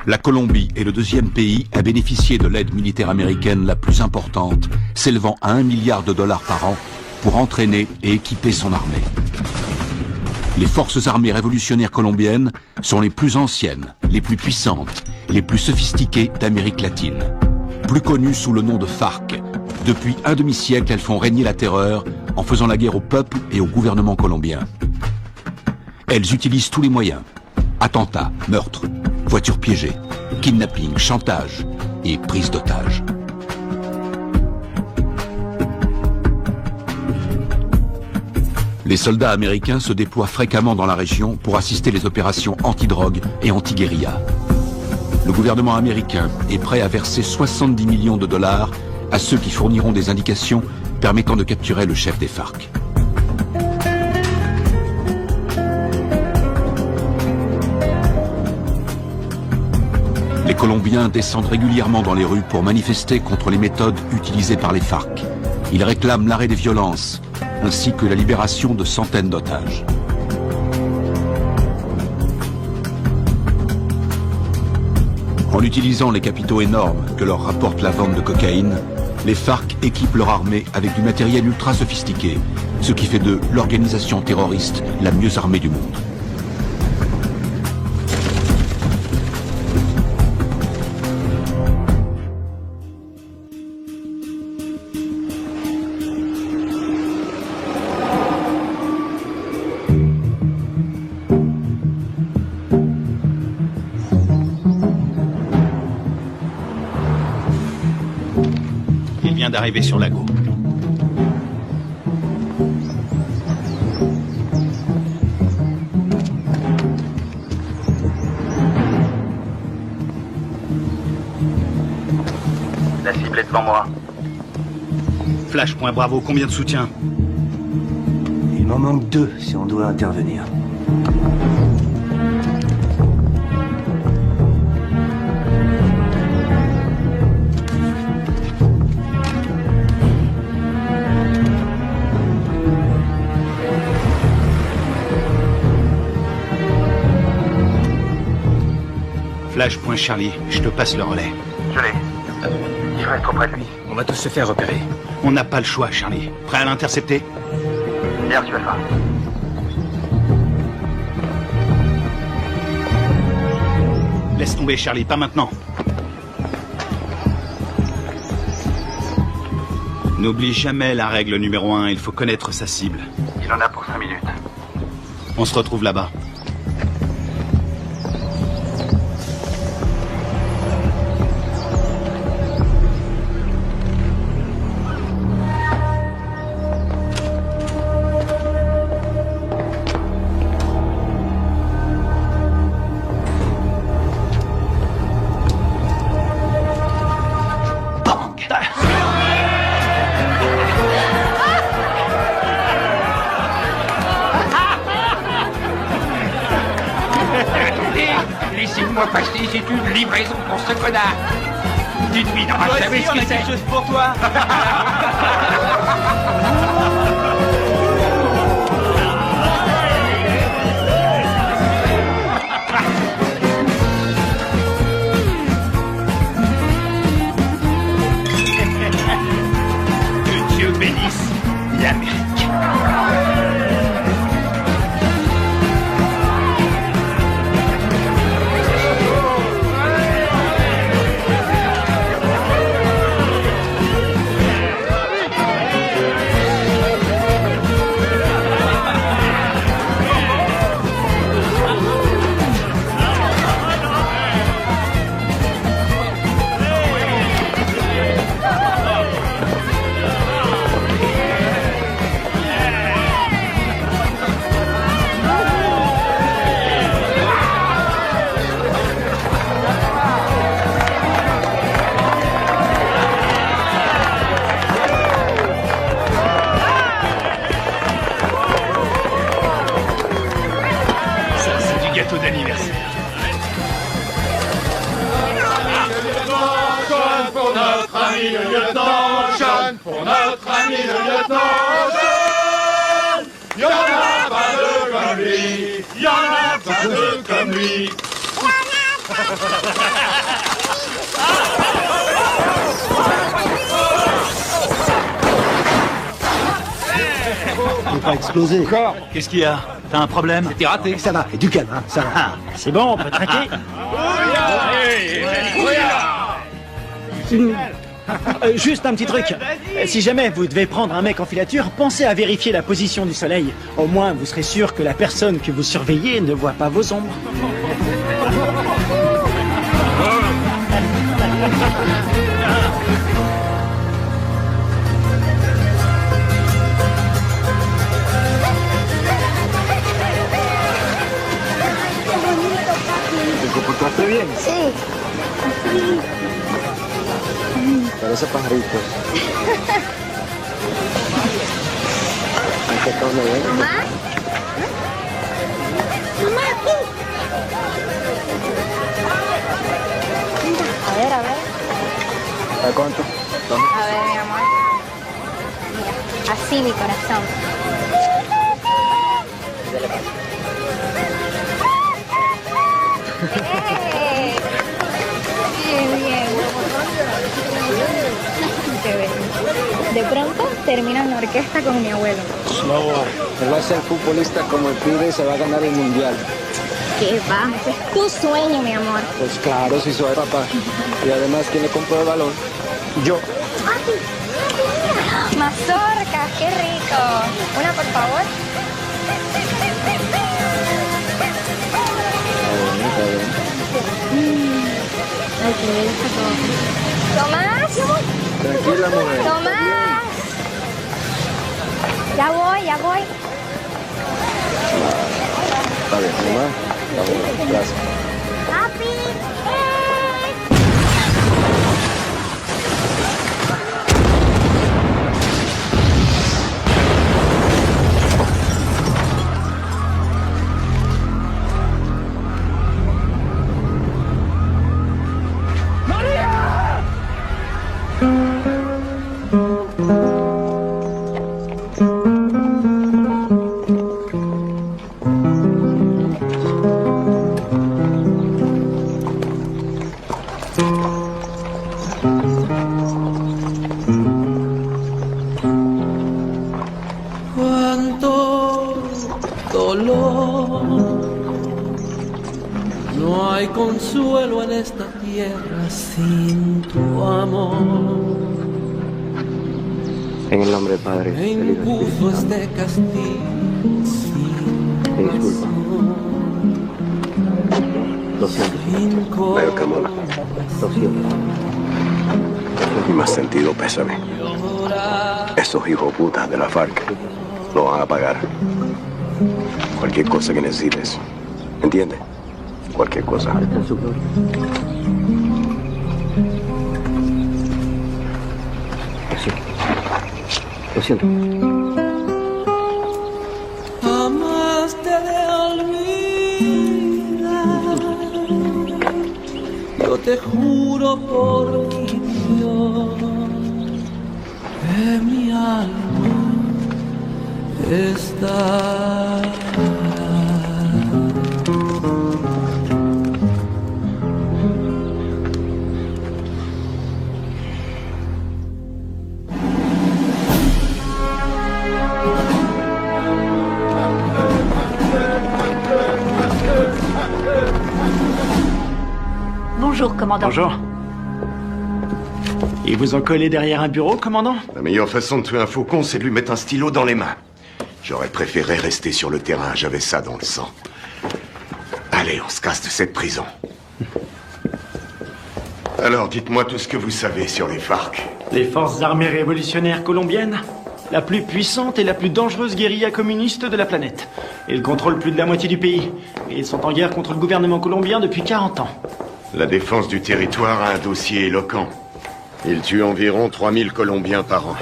La Colombie est le deuxième pays à bénéficier de l'aide militaire américaine la plus importante, s'élevant à 1 milliard de dollars par an pour entraîner et équiper son armée. Les forces armées révolutionnaires colombiennes sont les plus anciennes, les plus puissantes, les plus sophistiquées d'Amérique latine. Plus connues sous le nom de FARC, depuis un demi-siècle, elles font régner la terreur en faisant la guerre au peuple et au gouvernement colombien. Elles utilisent tous les moyens. Attentats, meurtres, voitures piégées, kidnapping, chantage et prise d'otages. Les soldats américains se déploient fréquemment dans la région pour assister les opérations anti-drogue et anti-guérilla. Le gouvernement américain est prêt à verser 70 millions de dollars à ceux qui fourniront des indications permettant de capturer le chef des FARC. Les Colombiens descendent régulièrement dans les rues pour manifester contre les méthodes utilisées par les FARC. Ils réclament l'arrêt des violences, ainsi que la libération de centaines d'otages. En utilisant les capitaux énormes que leur rapporte la vente de cocaïne, les FARC équipent leur armée avec du matériel ultra sophistiqué, ce qui fait d'eux l'organisation terroriste la mieux armée du monde. D'arriver sur Lago. La cible est devant moi. Flash, point Bravo, combien de soutien? Il m'en manque 2 si on doit intervenir. Flash, point Charlie, je te passe le relais. Je l'ai. Il faut être auprès de lui. On va tous se faire repérer. On n'a pas le choix, Charlie. Prêt à l'intercepter? Bien reçu, Alpha. Laisse tomber, Charlie, pas maintenant. N'oublie jamais la règle numéro 1, il faut connaître sa cible. Il en a pour 5 minutes. On se retrouve là-bas. Laissez-moi passer, c'est une livraison pour ce connard. Tu ne devineras jamais ce que c'est. Chose pour toi. Que Dieu bénisse l'Amérique. D'anniversaire. Jeune pour notre ami le lieutenant, jeune pour notre ami le lieutenant, jeune. Y'en a pas deux comme lui, y'en a pas deux comme lui. Il n'est pas explosé. Encore? Qu'est-ce qu'il y a? T'as un problème? T'es raté. Ça va, et du calme, hein, ça va. Ah, c'est bon, on peut traquer. Juste un petit truc. Si jamais vous devez prendre un mec en filature, pensez à vérifier la position du soleil. Au moins, vous serez sûr que la personne que vous surveillez ne voit pas vos ombres. ¿Te comportaste bien? Sí. Parece pajaritos. ¿Qué cosa bien? ¿Mamá? Mamá, aquí. A ver, a ver. ¿A cuánto? A ver, mi amor. Mira, así mi corazón. ¡Eh! Bien, bien. Qué bello. De pronto termino en la orquesta con mi abuelo. No, él va a ser futbolista como el pibe y se va a ganar el mundial. ¿Qué va? Ese es tu sueño, mi amor. Pues claro, si soy papá. Y además, ¿quién le compró el balón? Yo. Mazorcas, qué rico. Una, por favor. Está bien. Ay, qué bello está todo. ¿Tomás? Tranquila, mujer. ¡Tomás! Ya voy, ya voy. Está bien, mamá. Está bien, gracias. ¡Papi! Cuánto dolor, no hay consuelo en esta tierra sin tu amor. En el nombre del Padre, Me impuso este castigo sin disculpa. Lo siento. Veo que mola. Lo siento. Y más sentido pésame. Esos hijos putas de la FARC lo van a pagar. Cualquier cosa que necesites. ¿Entiendes? Cualquier cosa. Está en su gloria. Lo siento. jamás te de olvidar. Yo te juro por mi Dios que mi alma está. Bonjour, commandant. Bonjour. Ils vous ont collé derrière un bureau, commandant? La meilleure façon de tuer un faucon, c'est de lui mettre un stylo dans les mains. J'aurais préféré rester sur le terrain, j'avais ça dans le sang. Allez, on se casse de cette prison. Alors, dites-moi tout ce que vous savez sur les FARC. Les forces armées révolutionnaires colombiennes, la plus puissante et la plus dangereuse guérilla communiste de la planète. Ils contrôlent plus de la moitié du pays. Et ils sont en guerre contre le gouvernement colombien depuis 40 ans. La défense du territoire a un dossier éloquent. Ils tuent environ 3000 Colombiens par an.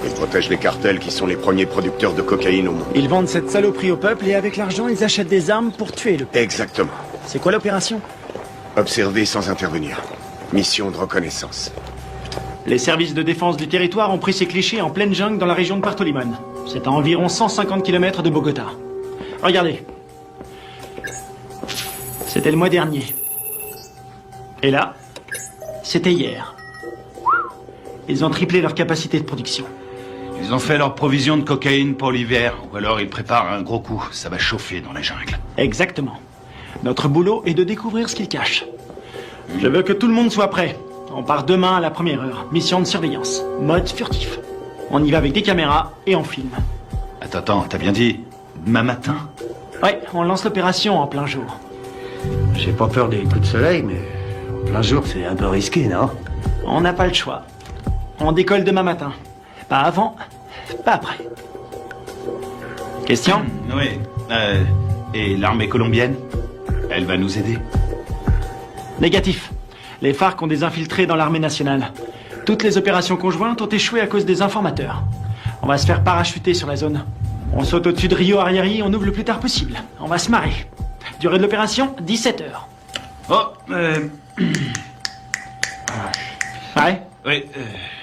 Ils protègent les cartels qui sont les premiers producteurs de cocaïne au monde. Ils vendent cette saloperie au peuple et avec l'argent, ils achètent des armes pour tuer le peuple. Exactement. C'est quoi l'opération? Observer sans intervenir. Mission de reconnaissance. Les services de défense du territoire ont pris ces clichés en pleine jungle dans la région de Puerto Limón. C'est à environ 150 km de Bogota. Regardez. C'était le mois dernier. Et là, c'était hier. Ils ont triplé leur capacité de production. Ils ont fait leur provision de cocaïne pour l'hiver, ou alors ils préparent un gros coup. Ça va chauffer dans la jungle. Exactement. Notre boulot est de découvrir ce qu'ils cachent. Je veux que tout le monde soit prêt. On part demain à la première heure. Mission de surveillance. Mode furtif. On y va avec des caméras et on filme. Attends, t'as bien dit demain matin? Ouais, on lance l'opération en plein jour. J'ai pas peur des coups de soleil, mais en plein jour, c'est un peu risqué, non? On n'a pas le choix. On décolle demain matin. Pas avant, pas après. Question? Oui. Et l'armée colombienne? Elle va nous aider? Négatif. Les FARC ont des infiltrés dans l'armée nationale. Toutes les opérations conjointes ont échoué à cause des informateurs. On va se faire parachuter sur la zone. On saute au-dessus de Rio Arrieri, on ouvre le plus tard possible. On va se marrer. Durée de l'opération, 17 heures. Oh, Ouais? Oui,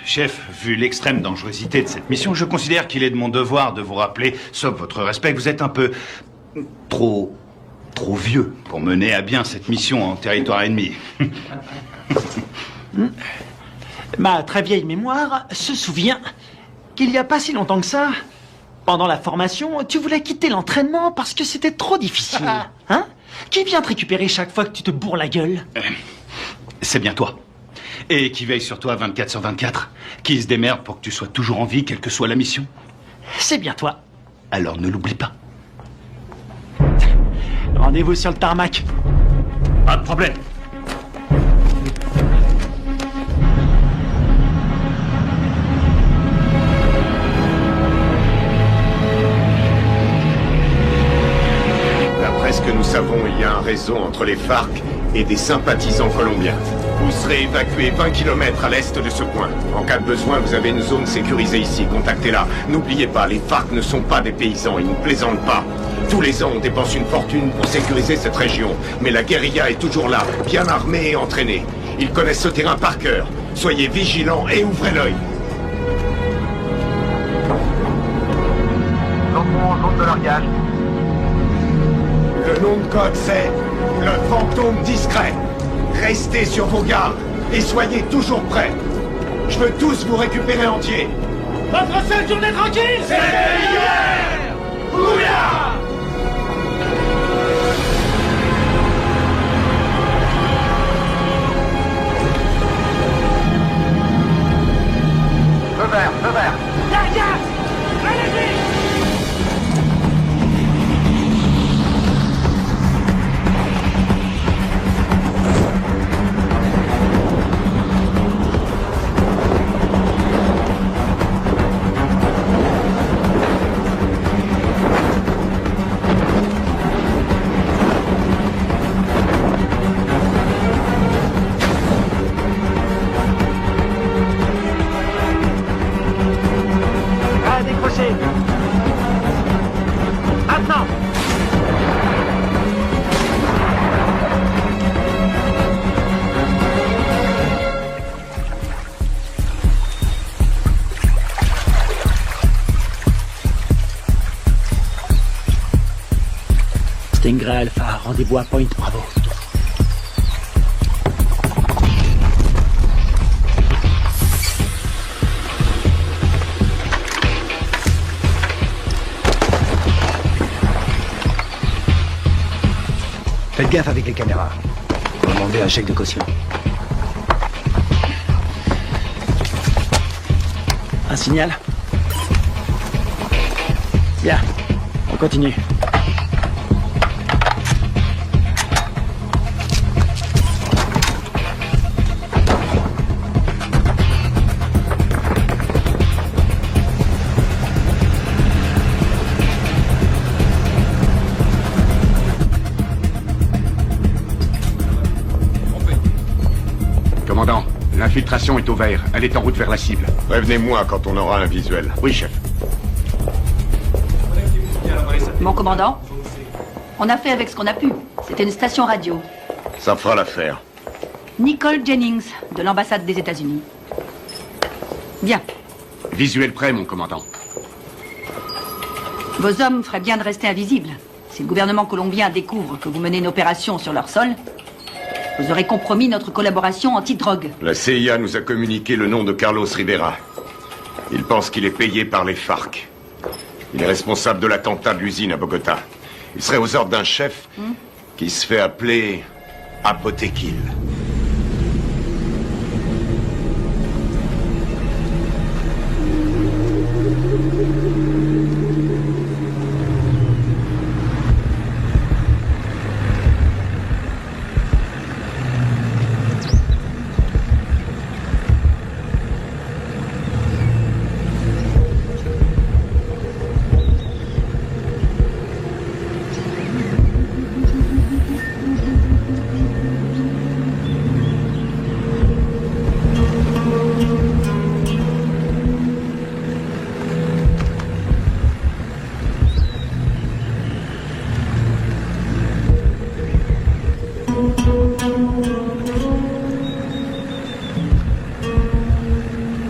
chef, vu l'extrême dangerosité de cette mission, je considère qu'il est de mon devoir de vous rappeler, sauf votre respect, que vous êtes un peu trop vieux pour mener à bien cette mission en territoire ennemi. Ma très vieille mémoire se souvient qu'il n'y a pas si longtemps que ça, pendant la formation, tu voulais quitter l'entraînement parce que c'était trop difficile. Hein? Qui vient te récupérer chaque fois que tu te bourres la gueule? C'est bien toi. Et qui veille sur toi 24/24. Qui se démerde pour que tu sois toujours en vie, quelle que soit la mission. C'est bien toi. Alors ne l'oublie pas. Rendez-vous sur le tarmac. Pas de problème. D'après ce que nous savons, il y a un réseau entre les FARC et des sympathisants colombiens. Vous serez évacué 20 km à l'est de ce point. En cas de besoin, vous avez une zone sécurisée ici. Contactez-la. N'oubliez pas, les FARC ne sont pas des paysans. Ils ne plaisantent pas. Tous les ans, on dépense une fortune pour sécuriser cette région. Mais la guérilla est toujours là, bien armée et entraînée. Ils connaissent ce terrain par cœur. Soyez vigilants et ouvrez l'œil. Sautons en zone de largage. Le nom de code, c'est le fantôme discret. Restez sur vos gardes et soyez toujours prêts. Je veux tous vous récupérer entiers. Votre seule journée tranquille, C'est hier! Bouillard! Feu vert, feu vert. Largage! Allez-y! À décrocher. Maintenant. Stingray Alpha, rendez-vous à Point Bravo. Faites gaffe avec les caméras. Demandez un chèque de caution. Un signal? Bien, on continue. Commandant, l'infiltration est au vert. Elle est en route vers la cible. Prévenez-moi quand on aura un visuel. Oui, chef. Mon commandant, on a fait avec ce qu'on a pu. C'était une station radio. Ça fera l'affaire. Nicole Jennings, de l'ambassade des États-Unis. Bien. Visuel prêt, mon commandant. Vos hommes feraient bien de rester invisibles. Si le gouvernement colombien découvre que vous menez une opération sur leur sol, Vous aurez compromis notre collaboration anti-drogue. La CIA nous a communiqué le nom de Carlos Rivera. Il pense qu'il est payé par les FARC. Il est responsable de l'attentat de l'usine à Bogota. Il serait aux ordres d'un chef qui se fait appeler Apotekil.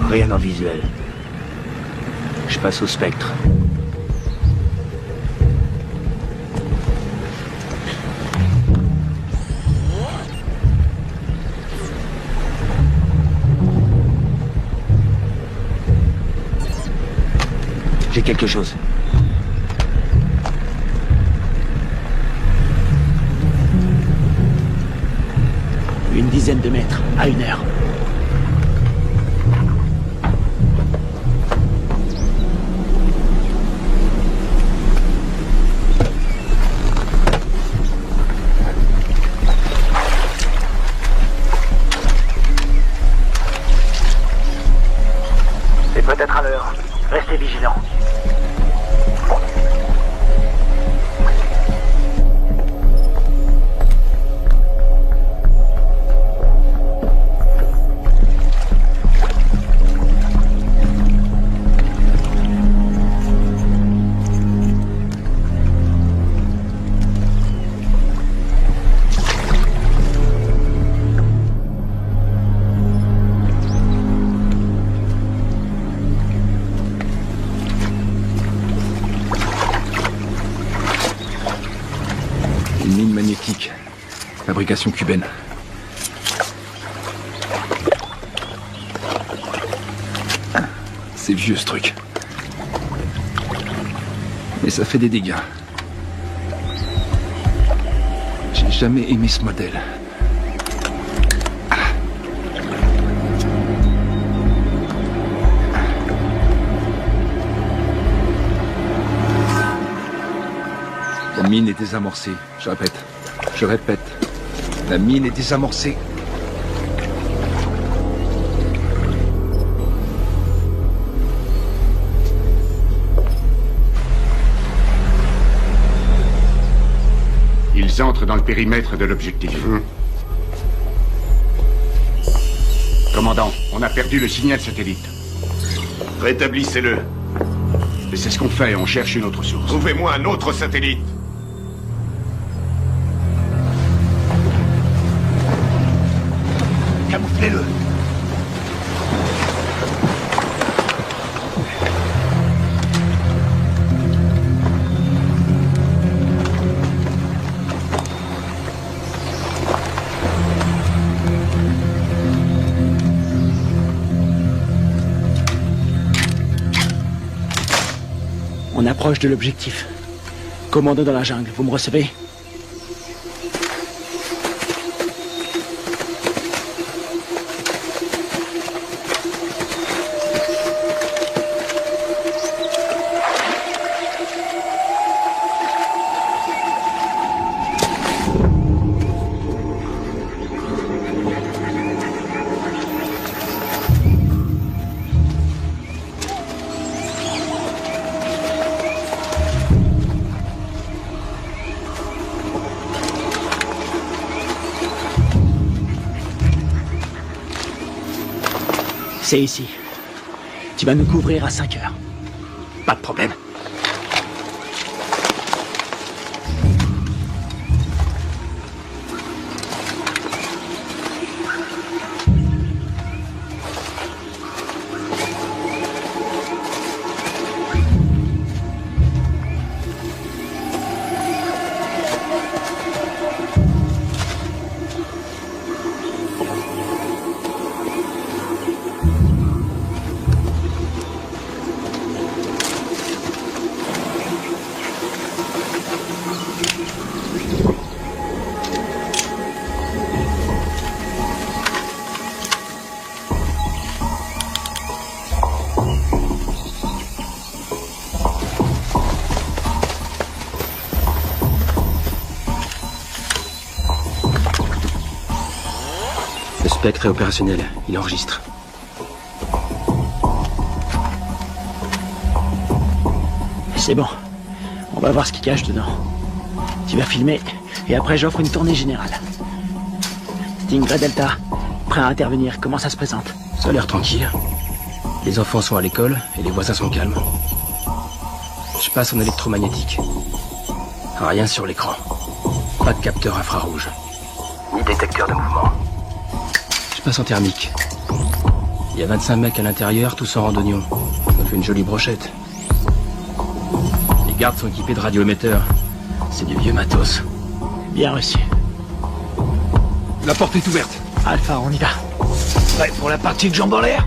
Rien en visuel. Je passe au spectre. J'ai quelque chose. Une dizaine de mètres, à 1 heure. C'est peut-être à l'heure. Restez vigilants. Une mine magnétique. Fabrication cubaine. C'est vieux ce truc. Mais ça fait des dégâts. J'ai jamais aimé ce modèle. La mine est désamorcée. Je répète. La mine est désamorcée. Ils entrent dans le périmètre de l'objectif. Commandant, on a perdu le signal satellite. Rétablissez-le. Et c'est ce qu'on fait, on cherche une autre source. Trouvez-moi un autre satellite. Camouflez-le. On approche de l'objectif. Commando dans la jungle, vous me recevez? C'est ici. Tu vas nous couvrir à 5 heures. Pas de problème. Spectre est opérationnel. Il enregistre. C'est bon. On va voir ce qu'il cache dedans. Tu vas filmer, et après j'offre une tournée générale. Stingray Delta, prêt à intervenir. Comment ça se présente? Ça a l'air tranquille. Les enfants sont à l'école, et les voisins sont calmes. Je passe en électromagnétique. Rien sur l'écran. Pas de capteur infrarouge. Ni détecteur de mouvement. Je passe en thermique. Il y a 25 mecs à l'intérieur, tous en randonnion. Ça fait une jolie brochette. Les gardes sont équipés de radioémetteurs. C'est du vieux matos. Bien reçu. La porte est ouverte. Alpha, on y va. Prêt pour la partie de jambes en l'air?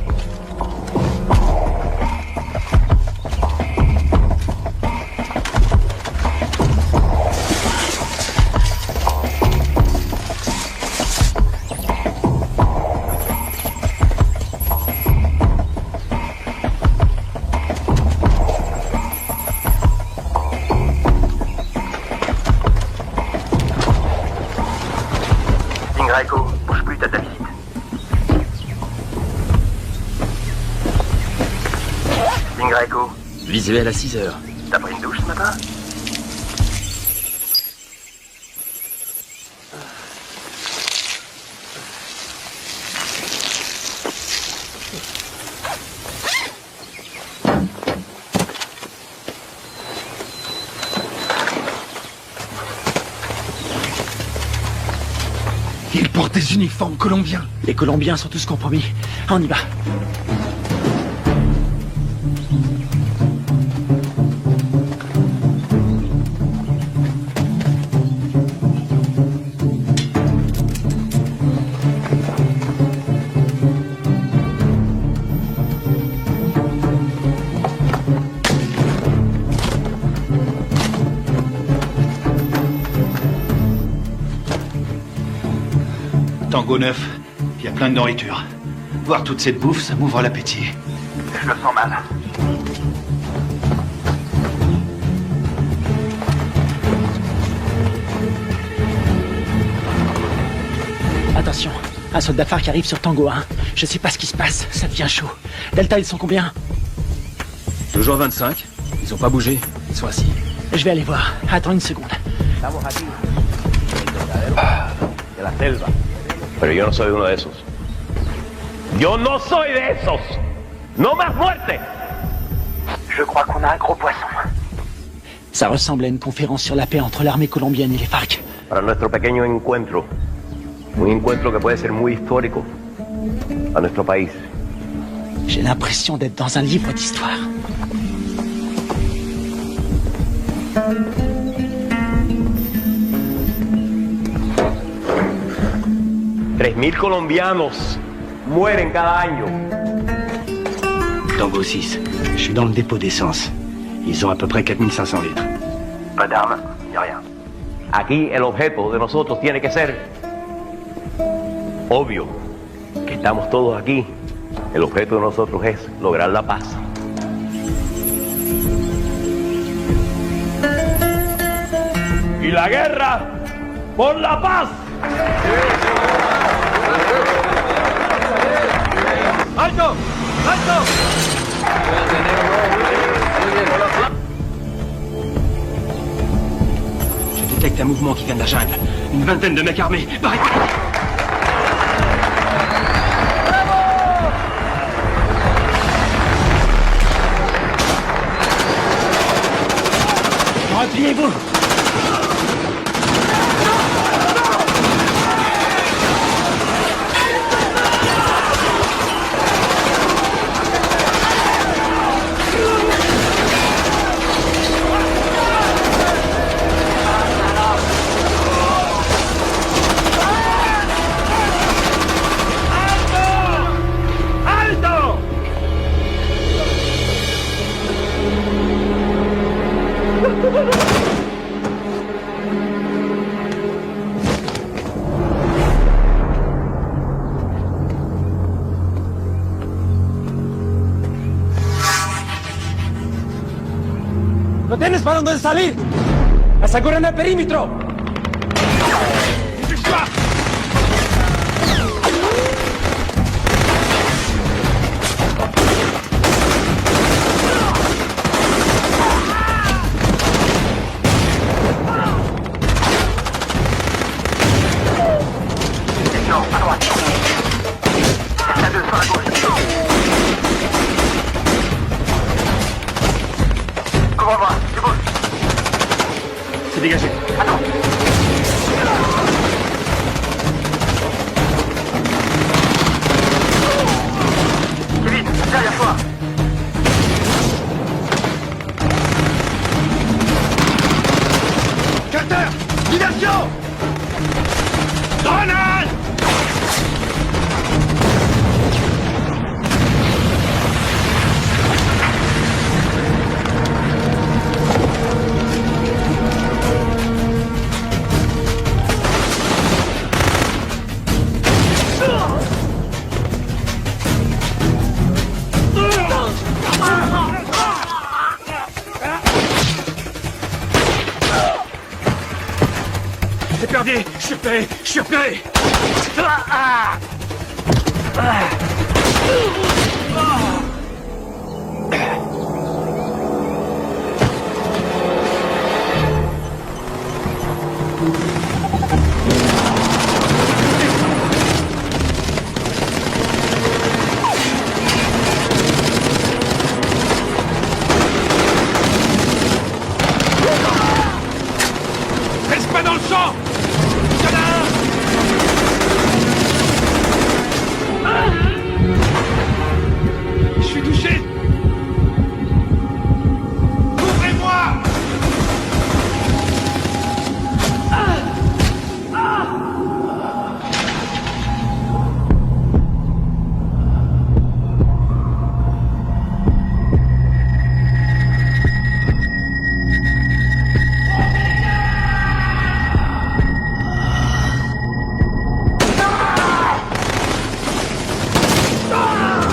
Echo, bouge plus, t'as ta visite. Echo. Visuel à 6 heures. T'as pris une douche ce matin? Ils portent des uniformes colombiens. Les Colombiens sont tous compromis. On y va. Tango 9, il y a plein de nourriture. Voir toute cette bouffe, ça m'ouvre l'appétit. Je le sens mal. Attention, un soldat phare qui arrive sur Tango 1. Je sais pas ce qui se passe, ça devient chaud. Delta, ils sont combien? Toujours 25. Ils ont pas bougé. Ils sont assis. Je vais aller voir. Attends une seconde. De la selva. Pero yo no soy uno de esos. Yo no soy de esos. No más muerte. Je crois qu'on a un gros poisson. Ça ressemble à une conférence sur la paix entre l'armée colombienne et les FARC. Para nuestro pequeño encuentro. Un encuentro que puede ser muy histórico a nuestro país. J'ai l'impression d'être dans un livre d'histoire. $3,000 colombianos mueren cada año. Tango 6. Je suis dans le dépôt d'essence. Ils ont à peu près 4500 litres. Pas d'armes, ni rien. Aquí el objeto de nosotros tiene que ser obvio. Que estamos todos aquí. El objeto de nosotros es lograr la paz. Y la guerra por la paz. ¡Alto! ¡Alto! Je détecte un mouvement qui vient de la jungle. Une vingtaine de mecs armés. Barricade! Repliez-vous! ¿No tienes para dónde salir? ¡Aseguren el perímetro! Regardez, je suis repéré, je suis repéré. Reste pas dans le champ. Il y en a un. Je suis touché. Ouvrez-moi.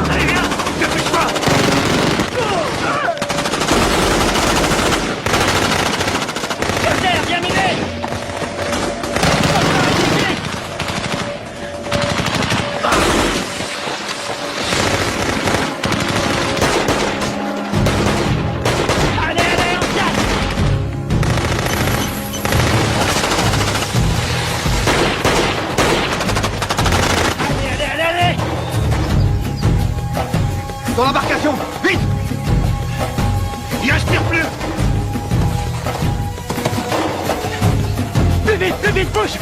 Allez, viens. Dépêche-toi. Terre, bien miné. Allez, allez, on se casse. Allez, allez, allez, allez. Dans l'embarcation, vite. Il respire plus. Plus vite, bouge.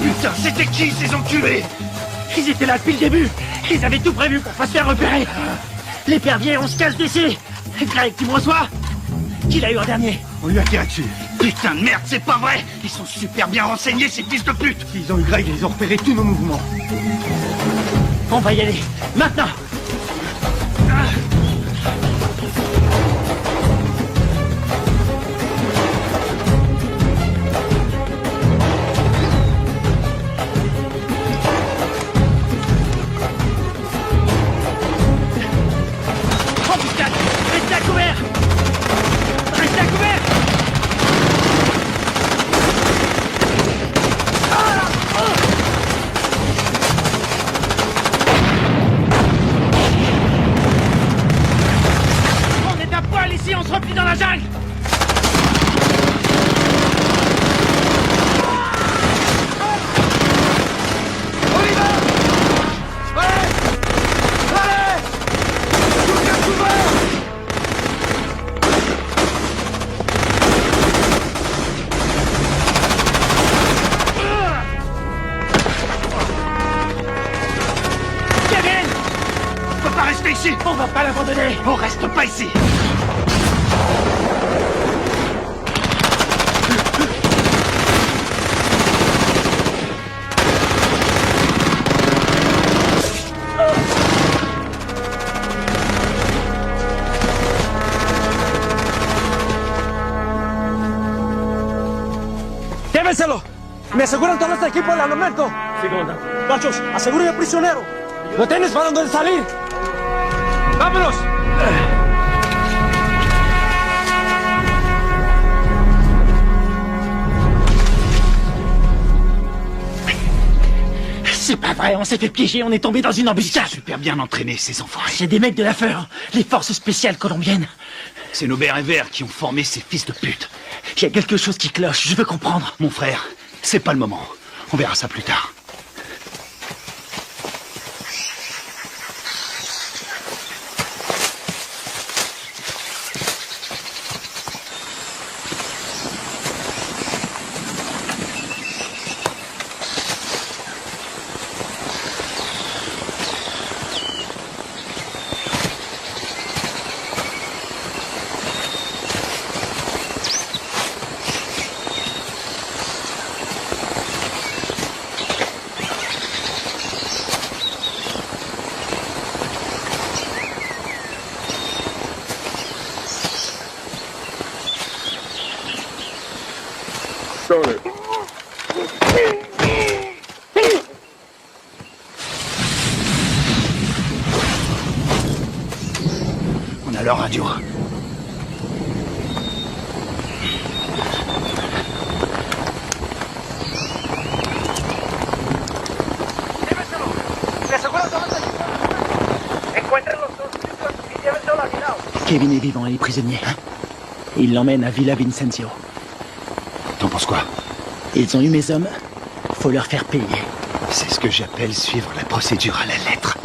Putain, c'était qui ces enculés? Ils étaient là depuis le début. Ils avaient tout prévu pour pas se faire repérer. L'épervier, on se casse d'ici. Greg, tu me reçois? Qui l'a eu en dernier? On lui a tiré dessus. Putain de merde, c'est pas vrai. Ils sont super bien renseignés, ces fils de pute. Ils ont eu Greg, ils ont repéré tous nos mouvements. On va y aller, maintenant. Embuscade, restez à couvert. Restez à couvert. On est à poil ici, on se replie dans la jungle. On y va. Allez. Allez. Tous à couvert. Kevin! On peut pas rester ici! On va pas l'abandonner! On reste pas ici! ¡Llévenselo! ¿Me aseguran todo este equipo al armamento? Sí, comandante. Gachos, aseguren al prisionero. ¿Lo tienes para dónde salir? ¡Vámonos! C'est pas vrai, on s'est fait piéger, on est tombé dans une embuscade. Super bien entraînés, ces enfoirés. C'est des mecs de la FEUR, les forces spéciales colombiennes. C'est nos bérets verts qui ont formé ces fils de pute. Il y a quelque chose qui cloche, je veux comprendre. Mon frère, c'est pas le moment. On verra ça plus tard. On a leur radio. Kevin est vivant et est prisonnier. Il l'emmène à Villa Vincenzio. T'en penses quoi? Ils ont eu mes hommes. Faut leur faire payer. C'est ce que j'appelle suivre la procédure à la lettre.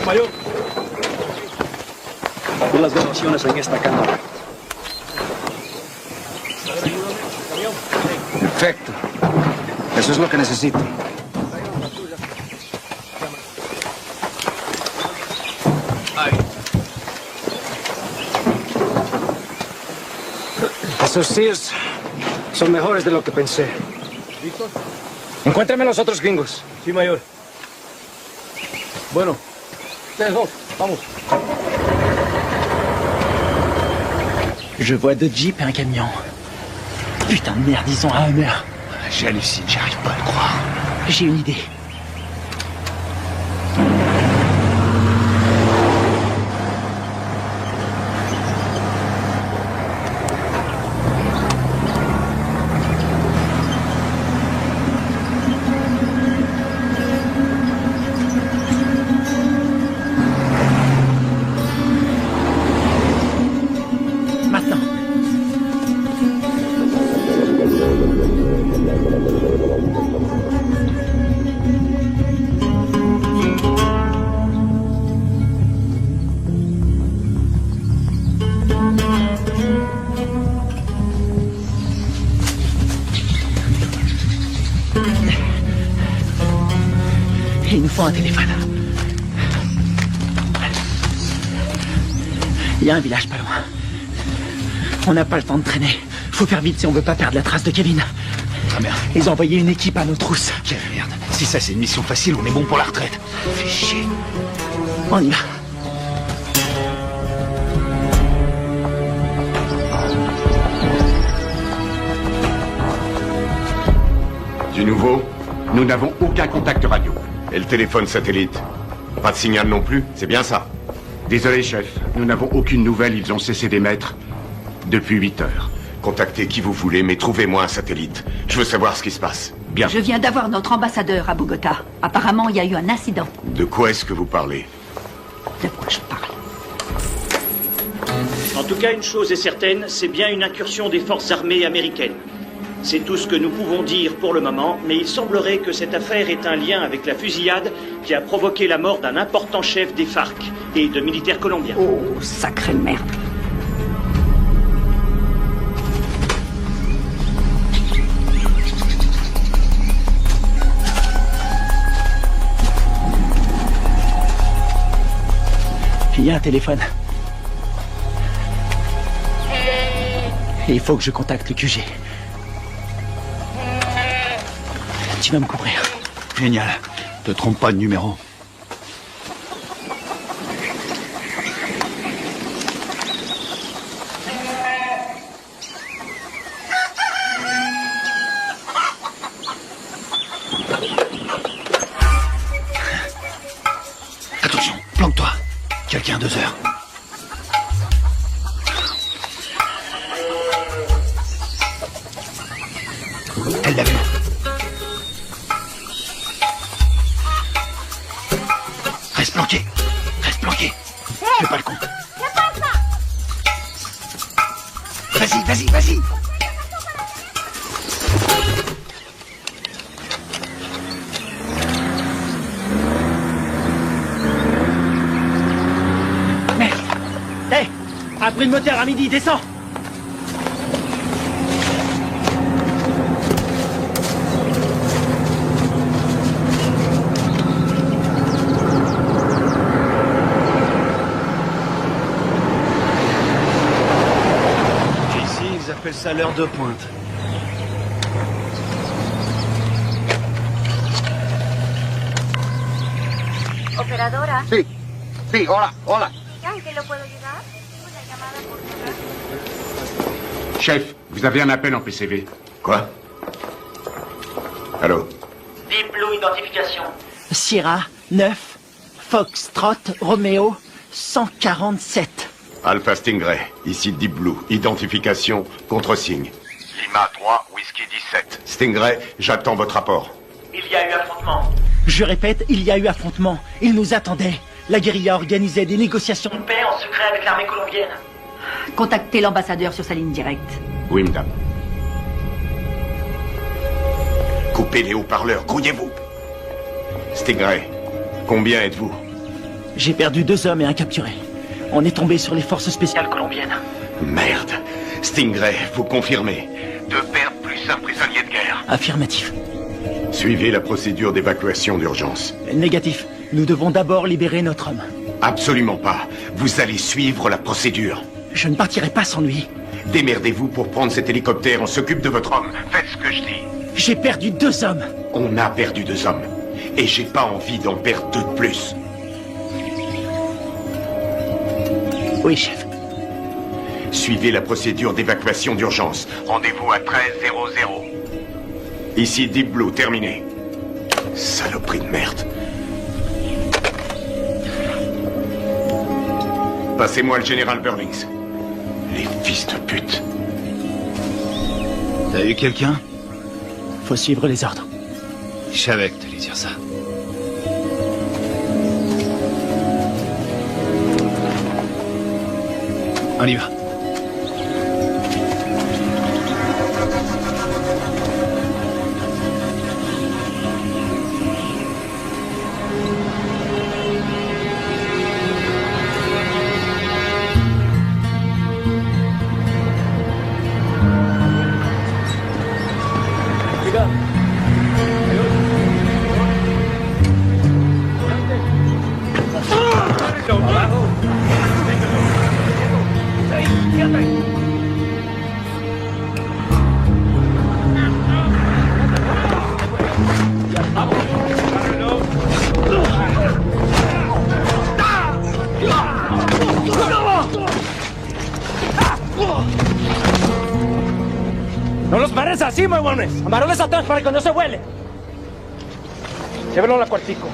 Mayor, vi las donaciones en esta cámara. Perfecto. Eso es lo que necesito. Esos tíos son mejores de lo que pensé. Encuéntrame a los otros gringos. Sí, mayor. Bueno, ustedes dos, vamos. Je vois deux jeeps et un camion. Putain de merde, ils ont un Hummer. J'hallucine, j'arrive pas à le croire. J'ai une idée. Il nous faut un téléphone. Il y a un village pas loin. On n'a pas le temps de traîner. Faut faire vite si on veut pas perdre la trace de Kevin. Ah merde. Ils ont envoyé une équipe à nos trousses. Quelle merde. Si ça c'est une mission facile, on est bon pour la retraite. Fais chier. On y va. Du nouveau, nous n'avons aucun contact radio. Et le téléphone satellite? Pas de signal non plus, c'est bien ça? Désolé, chef. Nous n'avons aucune nouvelle, ils ont cessé d'émettre depuis 8 heures. Contactez qui vous voulez, mais trouvez-moi un satellite. Je veux savoir ce qui se passe. Bien. Je viens d'avoir notre ambassadeur à Bogota. Apparemment, il y a eu un incident. De quoi est-ce que vous parlez? De quoi je parle? En tout cas, une chose est certaine, c'est bien une incursion des forces armées américaines. C'est tout ce que nous pouvons dire pour le moment, mais il semblerait que cette affaire ait un lien avec la fusillade qui a provoqué la mort d'un important chef des FARC et de militaires colombiens. Oh, sacrée merde. Il y a un téléphone. Et il faut que je contacte le QG. Tu vas me couvrir. Génial. Te trompe pas de numéro. Attention, planque-toi. Quelqu'un à 2 heures. Elle l'a vu. Reste planqué. Reste planqué. Fais pas le con. Vas-y, vas-y, vas-y. Merde. Hé, après le moteur à midi, descends. Ils appellent ça l'heure de pointe. Operadora. Sí, sí, hola, hola. ¿En qué lo puedo ayudar? Una llamada por Chef, vous avez un appel en PCV. Quoi? Allô? Deep Blue Identification. Sierra 9, Foxtrot, Romeo 147. Alpha Stingray, ici Deep Blue. Identification, contre-signe. Lima 3, Whisky 17. Stingray, j'attends votre rapport. Il y a eu affrontement. Je répète, il y a eu affrontement. Ils nous attendaient. La guérilla organisait des négociations de paix en secret avec l'armée colombienne. Contactez l'ambassadeur sur sa ligne directe. Oui, madame. Coupez les haut-parleurs, grouillez-vous. Stingray, combien êtes-vous? J'ai perdu 2 hommes et un capturé. On est tombé sur les forces spéciales colombiennes. Merde. Stingray, vous confirmez. 2 pertes plus un prisonnier de guerre. Affirmatif. Suivez la procédure d'évacuation d'urgence. Négatif. Nous devons d'abord libérer notre homme. Absolument pas. Vous allez suivre la procédure. Je ne partirai pas sans lui. Démerdez-vous pour prendre cet hélicoptère. On s'occupe de votre homme. Faites ce que je dis. J'ai perdu 2 hommes. On a perdu 2 hommes. Et j'ai pas envie d'en perdre 2 de plus. Oui, chef. Suivez la procédure d'évacuation d'urgence. Rendez-vous à 13:00. Ici Deep Blue, terminé. Saloperie de merde. Passez-moi le général Burlings. Les fils de pute. T'as eu quelqu'un? Faut suivre les ordres. Je savais que t'allais dire ça. On y va. No los pares así, huevones. Amarones atrás para que no se vuele. Llévenlo a la cuartico.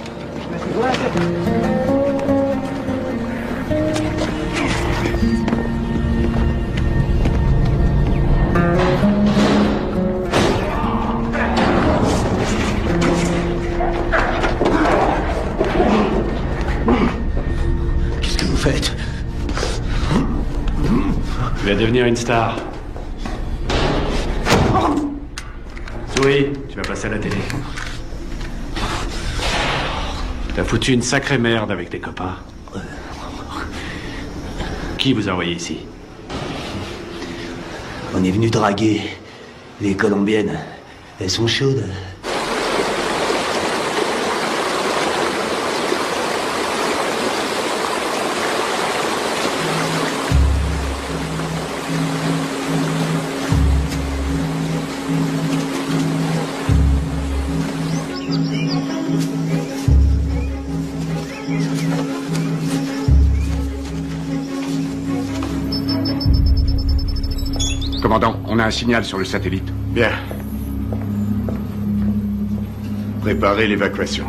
Qu'est-ce que vous faites? Tu vas devenir une star. Zoé, tu vas passer à la télé. T'as foutu une sacrée merde avec tes copains. Qui vous a envoyé ici? On est venu draguer les Colombiennes. Elles sont chaudes. Commandant, on a un signal sur le satellite. Bien. Préparez l'évacuation.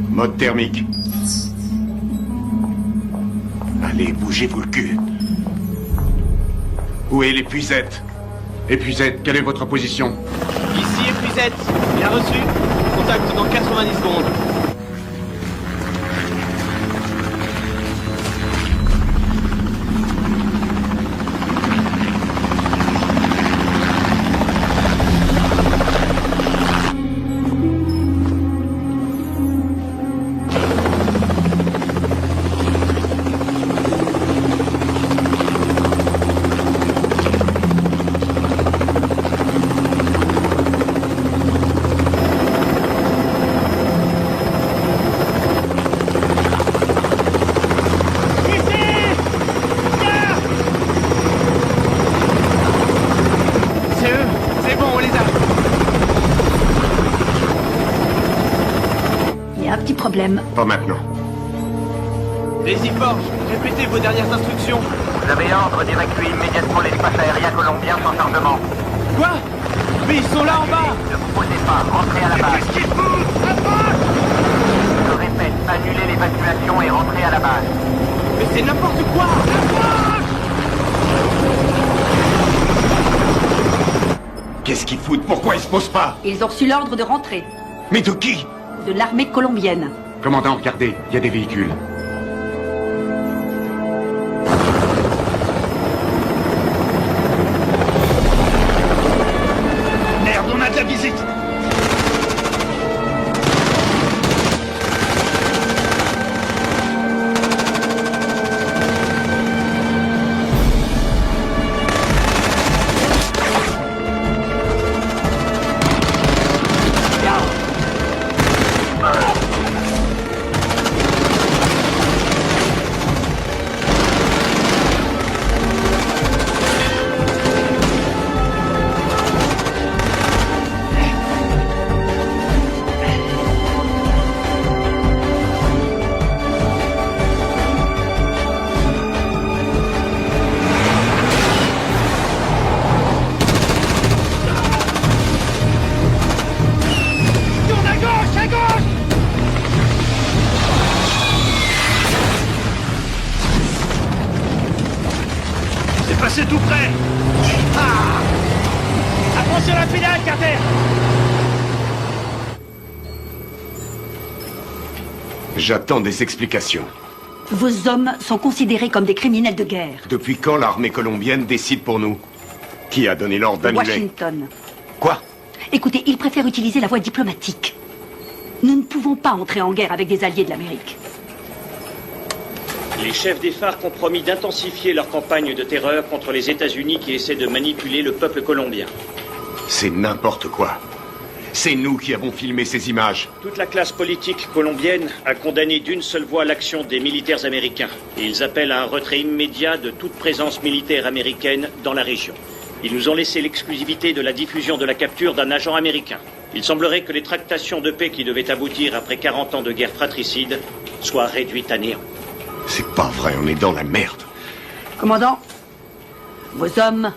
Mode thermique. Allez, bougez-vous le cul. Où est l'épuisette? Épuisette, quelle est votre position? Ici épuisette, bien reçu. Contact dans 90 secondes. Problème. Pas maintenant. Daisy Forge, répétez vos dernières instructions. Vous avez ordre d'évacuer immédiatement l'espace aérien colombien sans chargement. Quoi? Mais ils sont là en bas. Ne vous posez pas, rentrez à la base. annulez l'évacuation et rentrez à la base. Mais c'est n'importe quoi! Qu'est-ce qu'ils foutent? Pourquoi ils se posent pas? Ils ont reçu l'ordre de rentrer. Mais de qui? De l'armée colombienne. Commandant, regardez, il y a des véhicules. Merde, on a de la visite! C'est tout près. Ah! Apprends sur la pédale, Carter. J'attends des explications. Vos hommes sont considérés comme des criminels de guerre. Depuis quand l'armée colombienne décide pour nous? Qui a donné l'ordre d'annuler? Washington. Quoi? Écoutez, ils préfèrent utiliser la voie diplomatique. Nous ne pouvons pas entrer en guerre avec des alliés de l'Amérique. Les chefs des FARC ont promis d'intensifier leur campagne de terreur contre les États-Unis qui essaient de manipuler le peuple colombien. C'est n'importe quoi. C'est nous qui avons filmé ces images. Toute la classe politique colombienne a condamné d'une seule voix l'action des militaires américains. Et ils appellent à un retrait immédiat de toute présence militaire américaine dans la région. Ils nous ont laissé l'exclusivité de la diffusion de la capture d'un agent américain. Il semblerait que les tractations de paix qui devaient aboutir après 40 ans de guerre fratricide soient réduites à néant. C'est pas vrai, on est dans la merde. Commandant, vos hommes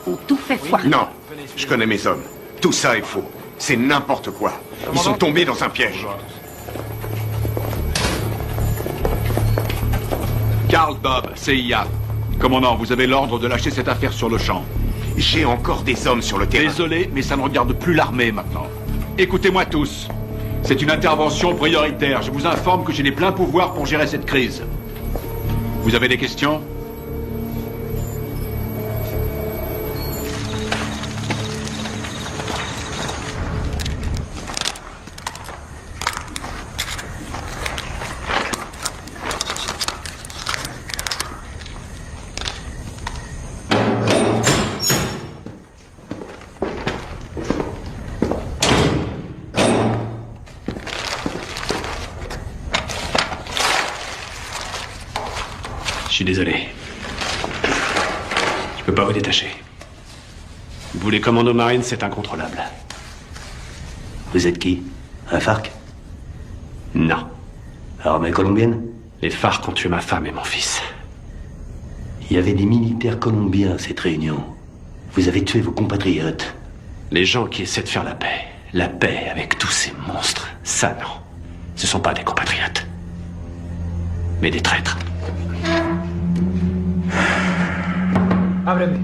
ont tout fait foirer. Non, je connais mes hommes. Tout ça est faux. C'est n'importe quoi. Ils sont tombés dans un piège. Karl Bob, CIA. Commandant, vous avez l'ordre de lâcher cette affaire sur le champ. J'ai encore des hommes sur le terrain. Désolé, mais ça ne regarde plus l'armée maintenant. Écoutez-moi tous. C'est une intervention prioritaire. Je vous informe que j'ai les pleins pouvoirs pour gérer cette crise. Vous avez des questions ? Je suis désolé. Je peux pas vous détacher. Vous, les commandos marines, c'est incontrôlable. Vous êtes qui? Un FARC? Non. Armée colombienne? Les FARC ont tué ma femme et mon fils. Il y avait des militaires colombiens à cette réunion. Vous avez tué vos compatriotes. Les gens qui essaient de faire la paix avec tous ces monstres, ça non. Ce sont pas des compatriotes. Mais des traîtres. Ábreme.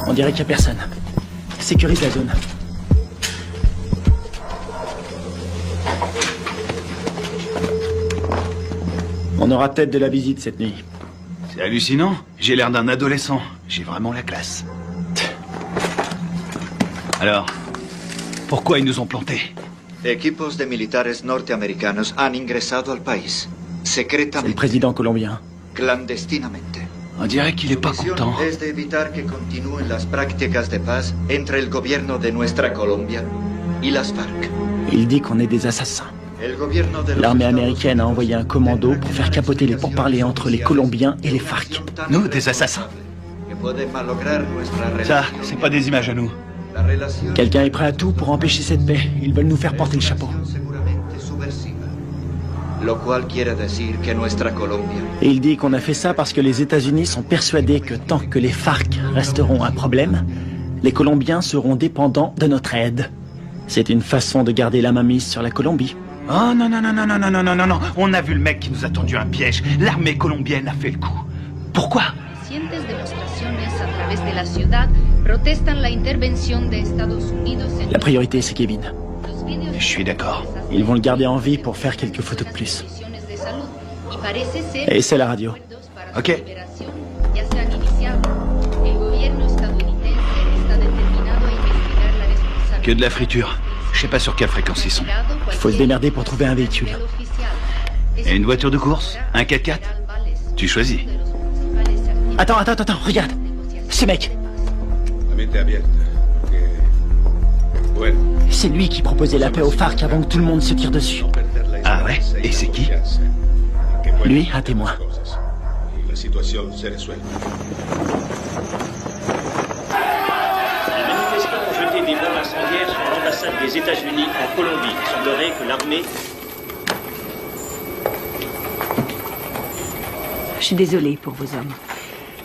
On dirait qu'il n'y a personne. Sécurise la zone. On aura peut-être de la visite cette nuit. C'est hallucinant. J'ai l'air d'un adolescent. J'ai vraiment la classe. Alors, pourquoi ils nous ont plantés? Equipos de militares norteamericanos han ingresado al país. C'est Secretamente. le président colombien. Clandestinamente. On dirait qu'il est pas content. Es de evitar que continúen las prácticas de paz entre el gobierno de nuestra Colombia y las FARC. Il dit qu'on est des assassins. El gobierno de los L'armée américaine a envoyé un commando pour faire capoter les pourparlers entre les Colombiens et les FARC. Nous, des assassins? que pueden malograr nuestra Ça, relación. c'est pas des images à nous. La relación Quelqu'un est prêt à tout pour empêcher cette paix. Ils veulent nous faire porter le chapeau. seguramente subversiva. Lo cual quiere decir que nuestra Colombia Et il dit qu'on a fait ça parce que les États-Unis sont persuadés que tant que les FARC resteront un problème, les Colombiens seront dépendants de notre aide. C'est une façon de garder la mainmise sur la Colombie. Oh non, non, non, non, non, non, non, non, non, non. On a vu le mec qui nous a tendu un piège. L'armée colombienne a fait le coup. Pourquoi? Recientes demostraciones a través de la ciudad protestan la intervención de Estados Unidos en La priorité, c'est Kevin. Je suis d'accord. Ils vont le garder en vie pour faire quelques photos de plus. de salud y parece ser Et c'est la radio. Ok. ya se han iniciado. El gobierno estadounidense está determinado a investigar la responsabilidad. Que de la friture. Je sais pas sur quelle fréquence ils sont. Il faut se démerder pour trouver un véhicule. Et une voiture de course? Un 4x4? Tu choisis. Attends, regarde. Ce mec, c'est lui qui proposait la paix aux FARC avant que tout le monde se tire dessus. Ah ouais? Et c'est qui? Lui, un témoin. La situation se resuelve. Les manifestants ont jeté des bombes incendiaires sur l'ambassade des États-Unis en Colombie. Il semblerait que l'armée... Je suis désolée pour vos hommes.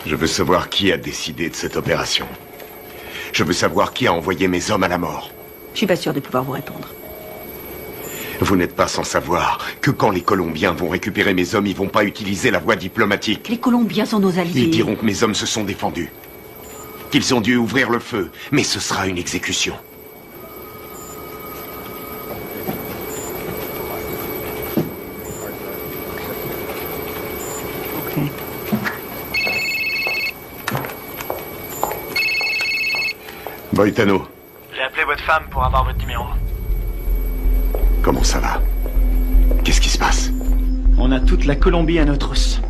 Je veux savoir qui a décidé de cette opération. Je veux savoir qui a envoyé mes hommes à la mort. Je suis pas sûre de pouvoir vous répondre. Vous n'êtes pas sans savoir que quand les Colombiens vont récupérer mes hommes, ils vont pas utiliser la voie diplomatique. Les Colombiens sont nos alliés. Ils diront que mes hommes se sont défendus. Qu'ils ont dû ouvrir le feu. Mais ce sera une exécution. Boitano, J'ai appelé votre femme pour avoir votre numéro. comment ça va? Qu'est-ce qui se passe? On a toute la Colombie à nos trousses.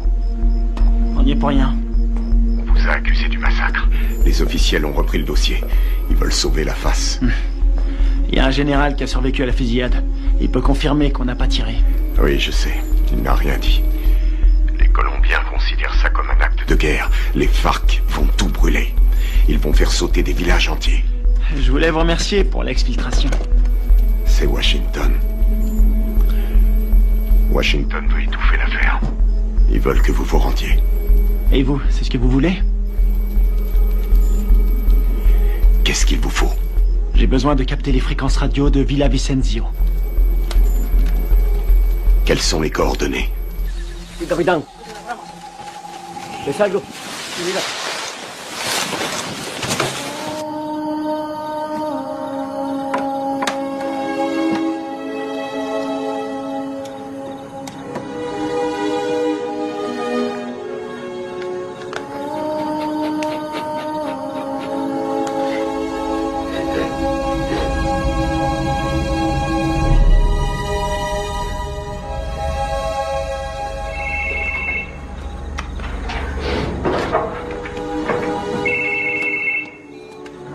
On n'y est pour rien. On vous a accusé du massacre. Les officiels ont repris le dossier. Ils veulent sauver la face. Il y a un général qui a survécu à la fusillade. Il peut confirmer qu'on n'a pas tiré. Oui, je sais. Il n'a rien dit. Les Colombiens considèrent ça comme un acte de guerre. Les FARC vont tout brûler. Ils vont faire sauter des villages entiers. Je voulais vous remercier pour l'exfiltration. C'est Washington. Washington veut étouffer l'affaire. Ils veulent que vous vous rendiez. Et vous, c'est ce que vous voulez? Qu'est-ce qu'il vous faut? J'ai besoin de capter les fréquences radio de Villa Vicencio. Quelles sont les coordonnées? Sí, capitán. ¿Ves algo? Sí, mira.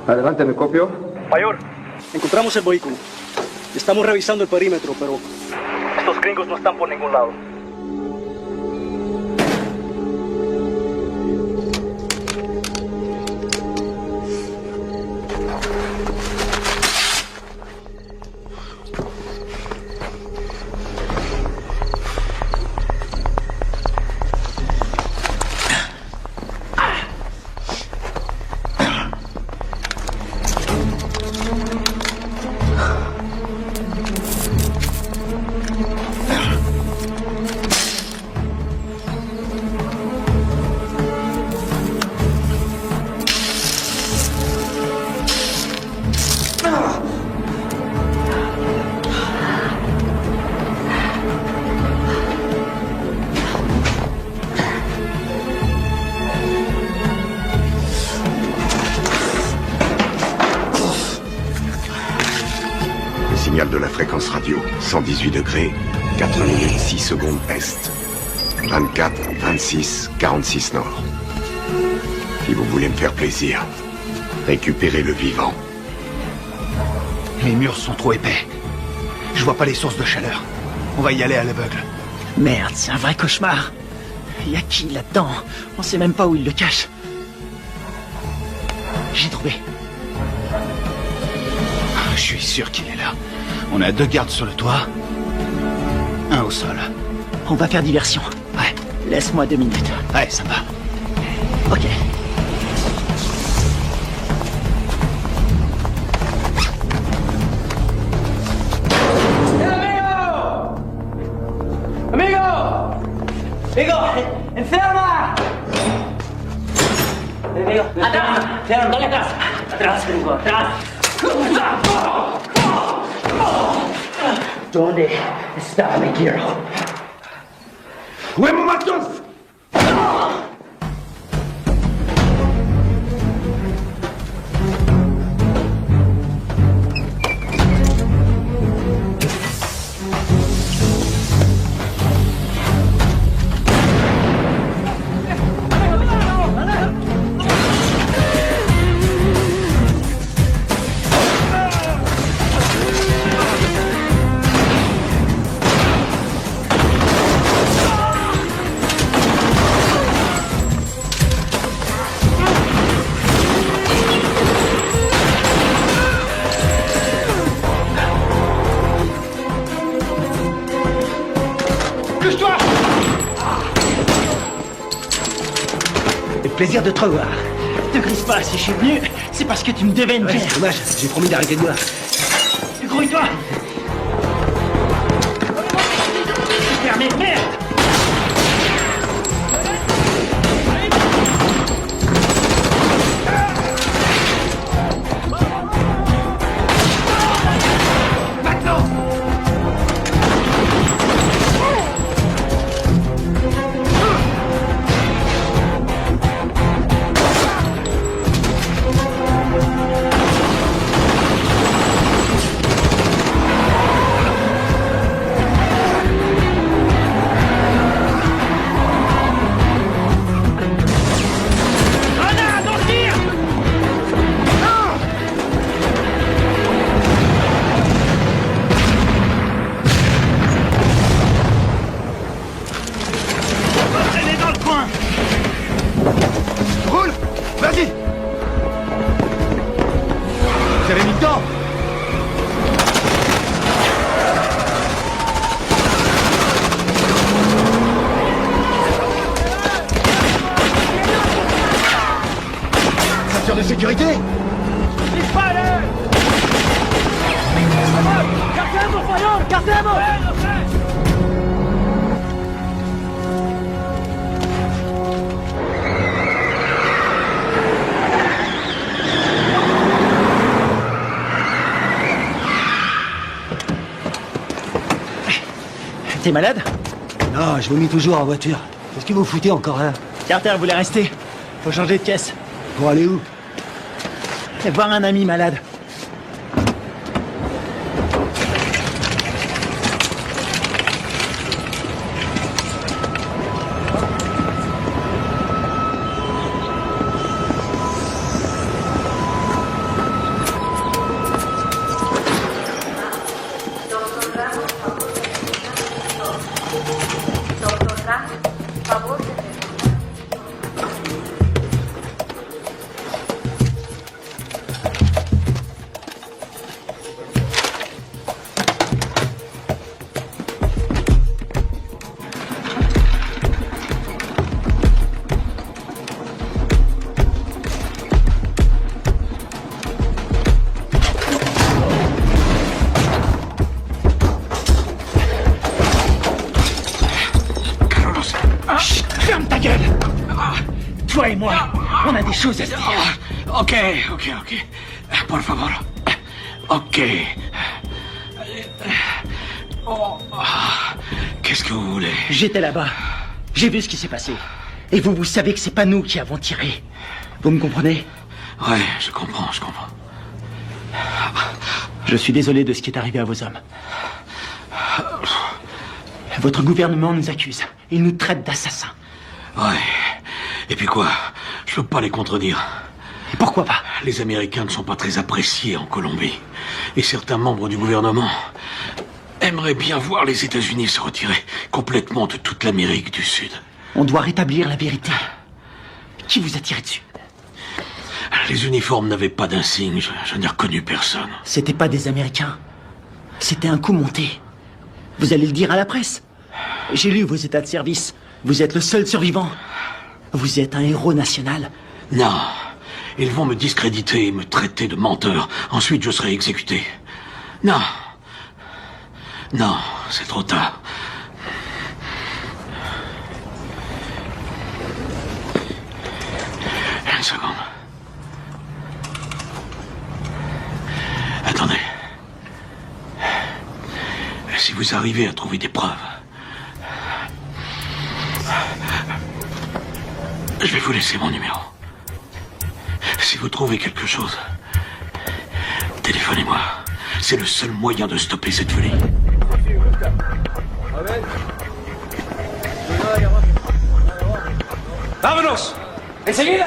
Adelante, ¿me copio? Mayor, encontramos el vehículo. Estamos revisando el perímetro, pero estos gringos no están por ningún lado. Signal de la fréquence radio, 118 degrés, 4 minutes 6 secondes est. 24, 26, 46 nord. Si vous voulez me faire plaisir, récupérez le vivant. Les murs sont trop épais. Je vois pas les sources de chaleur. On va y aller à l'aveugle. Merde, c'est un vrai cauchemar. Y a qui là-dedans? On sait même pas où il le cache. J'ai trouvé. Je suis sûr qu'il est là. On a 2 gardes sur le toit. 1 au sol. On va faire diversion. Ouais. Laisse-moi 2 minutes. Ouais, ça va. Ok. ¡Amigo! ¡Enferma! ¡Amigo! ¡Atrás! ¡Dale atrás! ¡Atrás, amigo! ¡Atrás! ¿Dónde está mi hero? ¡Huevo matos! Plaisir de te revoir. Te grise pas, si je suis venu, c'est parce que tu me devais une pièce. Dommage, j'ai promis d'arrêter de boire. Grouille-toi. Fermez, merde. De sécurité. ¡Dispare! ¿Qué hacemos, señor? ¿Qué hacemos? T'es malade? Non, je vomis toujours en voiture. Qu'est-ce que vous foutez encore là? Carter voulait rester. Faut changer de caisse. Pour aller où? Voir un ami malade. Toi et moi, on a des choses à se dire. Ok. Por favor. Ok. Qu'est-ce que vous voulez? J'étais là-bas. J'ai vu ce qui s'est passé. Et vous savez que c'est pas nous qui avons tiré. Vous me comprenez? Ouais, je comprends. Je suis désolé de ce qui est arrivé à vos hommes. Votre gouvernement nous accuse. Il nous traite d'assassins. Ouais. Et puis quoi? Je veux pas les contredire. Et pourquoi pas? Les Américains ne sont pas très appréciés en Colombie. Et certains membres du gouvernement aimeraient bien voir les États-Unis se retirer complètement de toute l'Amérique du Sud. On doit rétablir la vérité. Qui vous a tiré dessus? Les uniformes n'avaient pas d'insigne, je n'ai reconnu personne. C'était pas des Américains. C'était un coup monté. Vous allez le dire à la presse. J'ai lu vos états de service. Vous êtes le seul survivant. Vous êtes un héros national. Non. Ils vont me discréditer et me traiter de menteur. Ensuite, je serai exécuté. Non. Non, c'est trop tard. Une seconde. Attendez. Si vous arrivez à trouver des preuves, je vais vous laisser mon numéro. Si vous trouvez quelque chose, téléphonez-moi. C'est le seul moyen de stopper cette folie. ¡Vámonos! ¡Enseguida!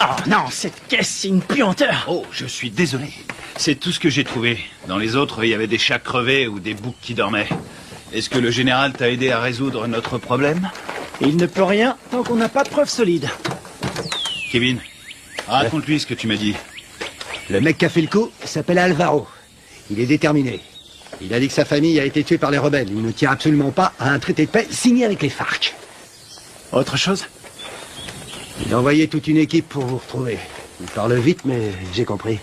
Oh non, cette caisse, c'est une puanteur. Oh, je suis désolé. C'est tout ce que j'ai trouvé. Dans les autres, il y avait des chats crevés ou des boucs qui dormaient. Est-ce que le général t'a aidé à résoudre notre problème? Il ne peut rien tant qu'on n'a pas de preuves solides. Kevin, raconte-lui ce que tu m'as dit. Le mec qui a fait le coup s'appelle Alvaro. Il est déterminé. Il a dit que sa famille a été tuée par les rebelles. Il ne tient absolument pas à un traité de paix signé avec les FARC. Autre chose? Il a envoyé toute une équipe pour vous retrouver. Il parle vite, mais j'ai compris.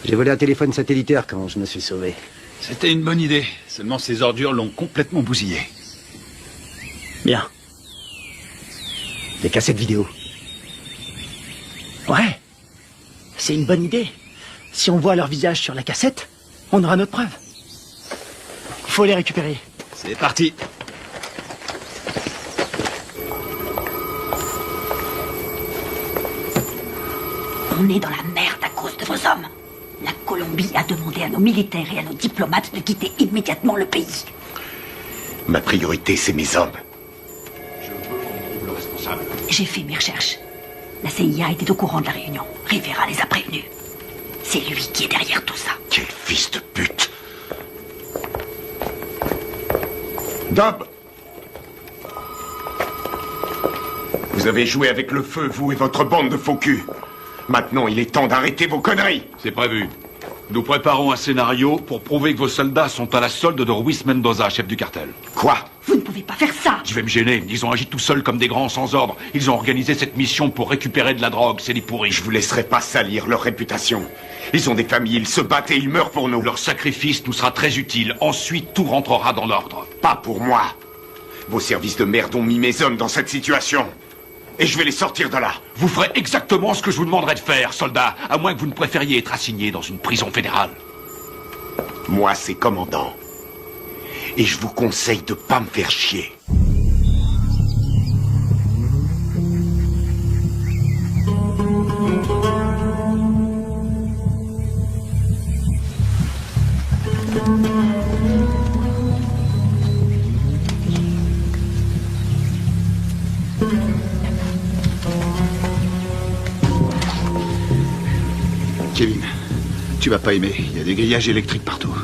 J'ai volé un téléphone satellitaire quand je me suis sauvé. C'était une bonne idée. Seulement ces ordures l'ont complètement bousillé. Bien. Des cassettes vidéo. Ouais. C'est une bonne idée. Si on voit leur visage sur la cassette, on aura notre preuve. Il faut les récupérer. C'est parti. On est dans la merde à cause de vos hommes. La Colombie a demandé à nos militaires et à nos diplomates de quitter immédiatement le pays. Ma priorité, c'est mes hommes. Je veux qu'on trouve le responsable. J'ai fait mes recherches. La CIA était au courant de la réunion. Rivera les a prévenus. C'est lui qui est derrière tout ça. Quel fils de pute! Dub! Vous avez joué avec le feu, vous et votre bande de faux culs. Maintenant, il est temps d'arrêter vos conneries. C'est prévu. Nous préparons un scénario pour prouver que vos soldats sont à la solde de Ruiz Mendoza, chef du cartel. Quoi? Vous ne pouvez pas faire ça. Je vais me gêner. Ils ont agi tout seuls comme des grands sans ordre. Ils ont organisé cette mission pour récupérer de la drogue. C'est des pourris. Je vous laisserai pas salir leur réputation. Ils ont des familles, ils se battent et ils meurent pour nous. Leur sacrifice nous sera très utile. Ensuite, tout rentrera dans l'ordre. Pas pour moi. Vos services de merde ont mis mes hommes dans cette situation. Et je vais les sortir de là. Vous ferez exactement ce que je vous demanderai de faire, soldat, à moins que vous ne préfériez être assigné dans une prison fédérale. Moi, c'est commandant. Et je vous conseille de pas me faire chier. Kevin, tu vas pas aimer. Il y a des grillages électriques partout.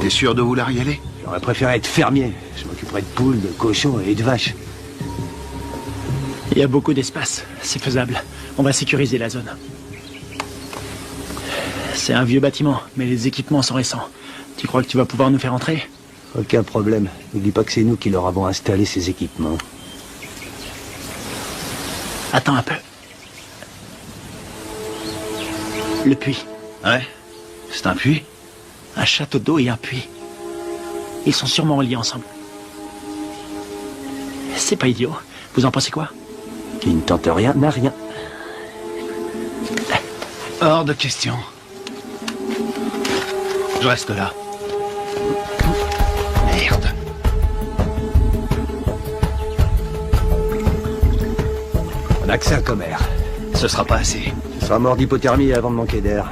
T'es sûr de vouloir y aller? J'aurais préféré être fermier. Je m'occuperais de poules, de cochons et de vaches. Il y a beaucoup d'espace. C'est faisable. On va sécuriser la zone. C'est un vieux bâtiment, mais les équipements sont récents. Tu crois que tu vas pouvoir nous faire entrer? Aucun problème. N'oublie pas que c'est nous qui leur avons installé ces équipements. Attends un peu. Le puits. Ouais? C'est un puits? Un château d'eau et un puits. Ils sont sûrement reliés ensemble. C'est pas idiot. Vous en pensez quoi? Qui ne tente rien n'a rien. Hors de question. Je reste là. Merde. a que ça comme air. Ce sera pas assez. Tu seras mort d'hypothermie avant de manquer d'air.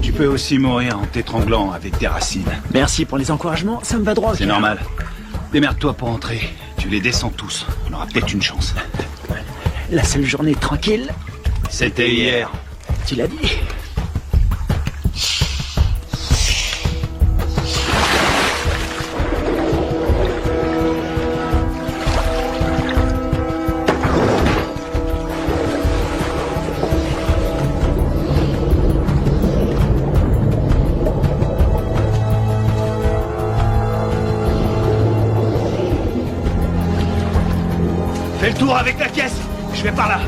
Tu peux aussi mourir en t'étranglant avec des racines. Merci pour les encouragements, ça me va droit au C'est cœur. normal. Démerde-toi pour entrer. Tu les descends tous. On aura peut-être une chance. La seule journée tranquille, C'était hier. tu l'as dit. Fais le tour avec la caisse. Je vais par là.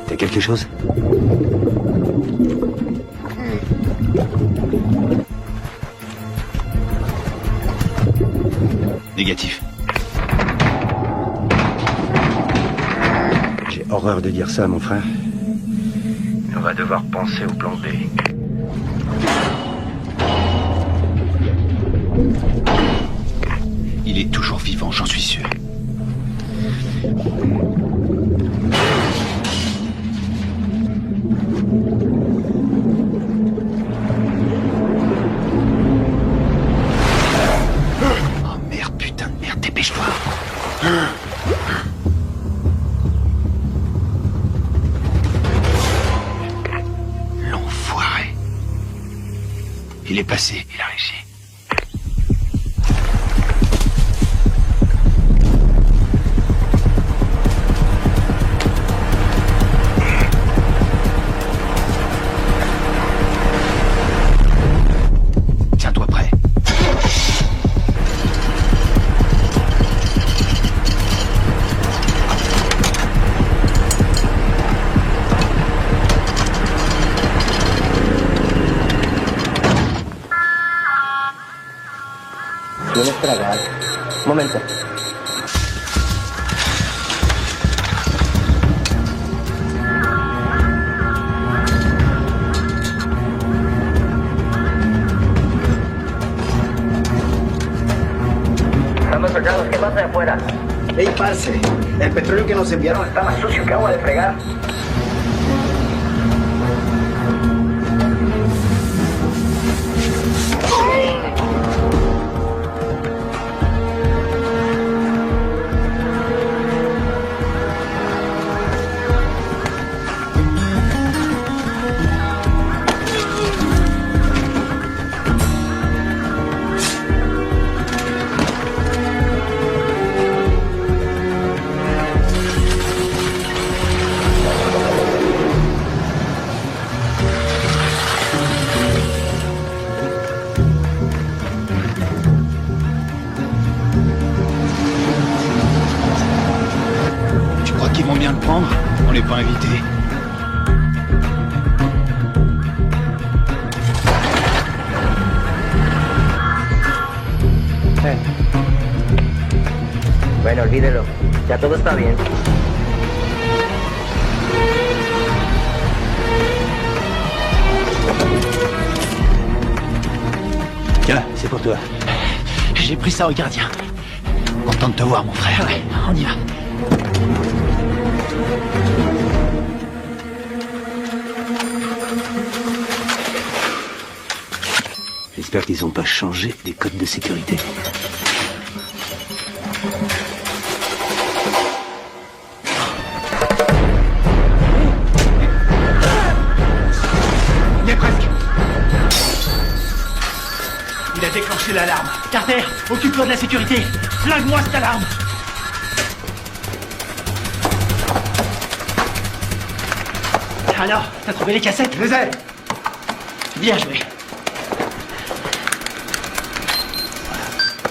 T'as quelque chose? Négatif. J'ai horreur de dire ça, mon frère. On va devoir penser au plan B. Il est toujours vivant, j'en suis sûr. Oh merde, putain de merde, dépêche-toi. L'enfoiré. Il est passé, il a réussi. Tiens-toi prêt. Tienes tragar. Un momento. Estamos soldados, ¿qué pasa de afuera? Ey, parce, el petróleo que nos enviaron Está más sucio que agua de fregar. Tu crois qu'ils vont bien le prendre? On n'est pas invités. Bueno, olvídelo. Ya todo está bien. Tiens, c'est pour toi. J'ai pris ça au gardien. Content de te voir, mon frère. Ouais, on y va. J'espère qu'ils n'ont pas changé les codes de sécurité. Il est presque. Il a déclenché l'alarme. Carter, occupe-toi de la sécurité. Flingue-moi cette alarme. Alors, t'as trouvé les cassettes? Je les ai. Bien joué.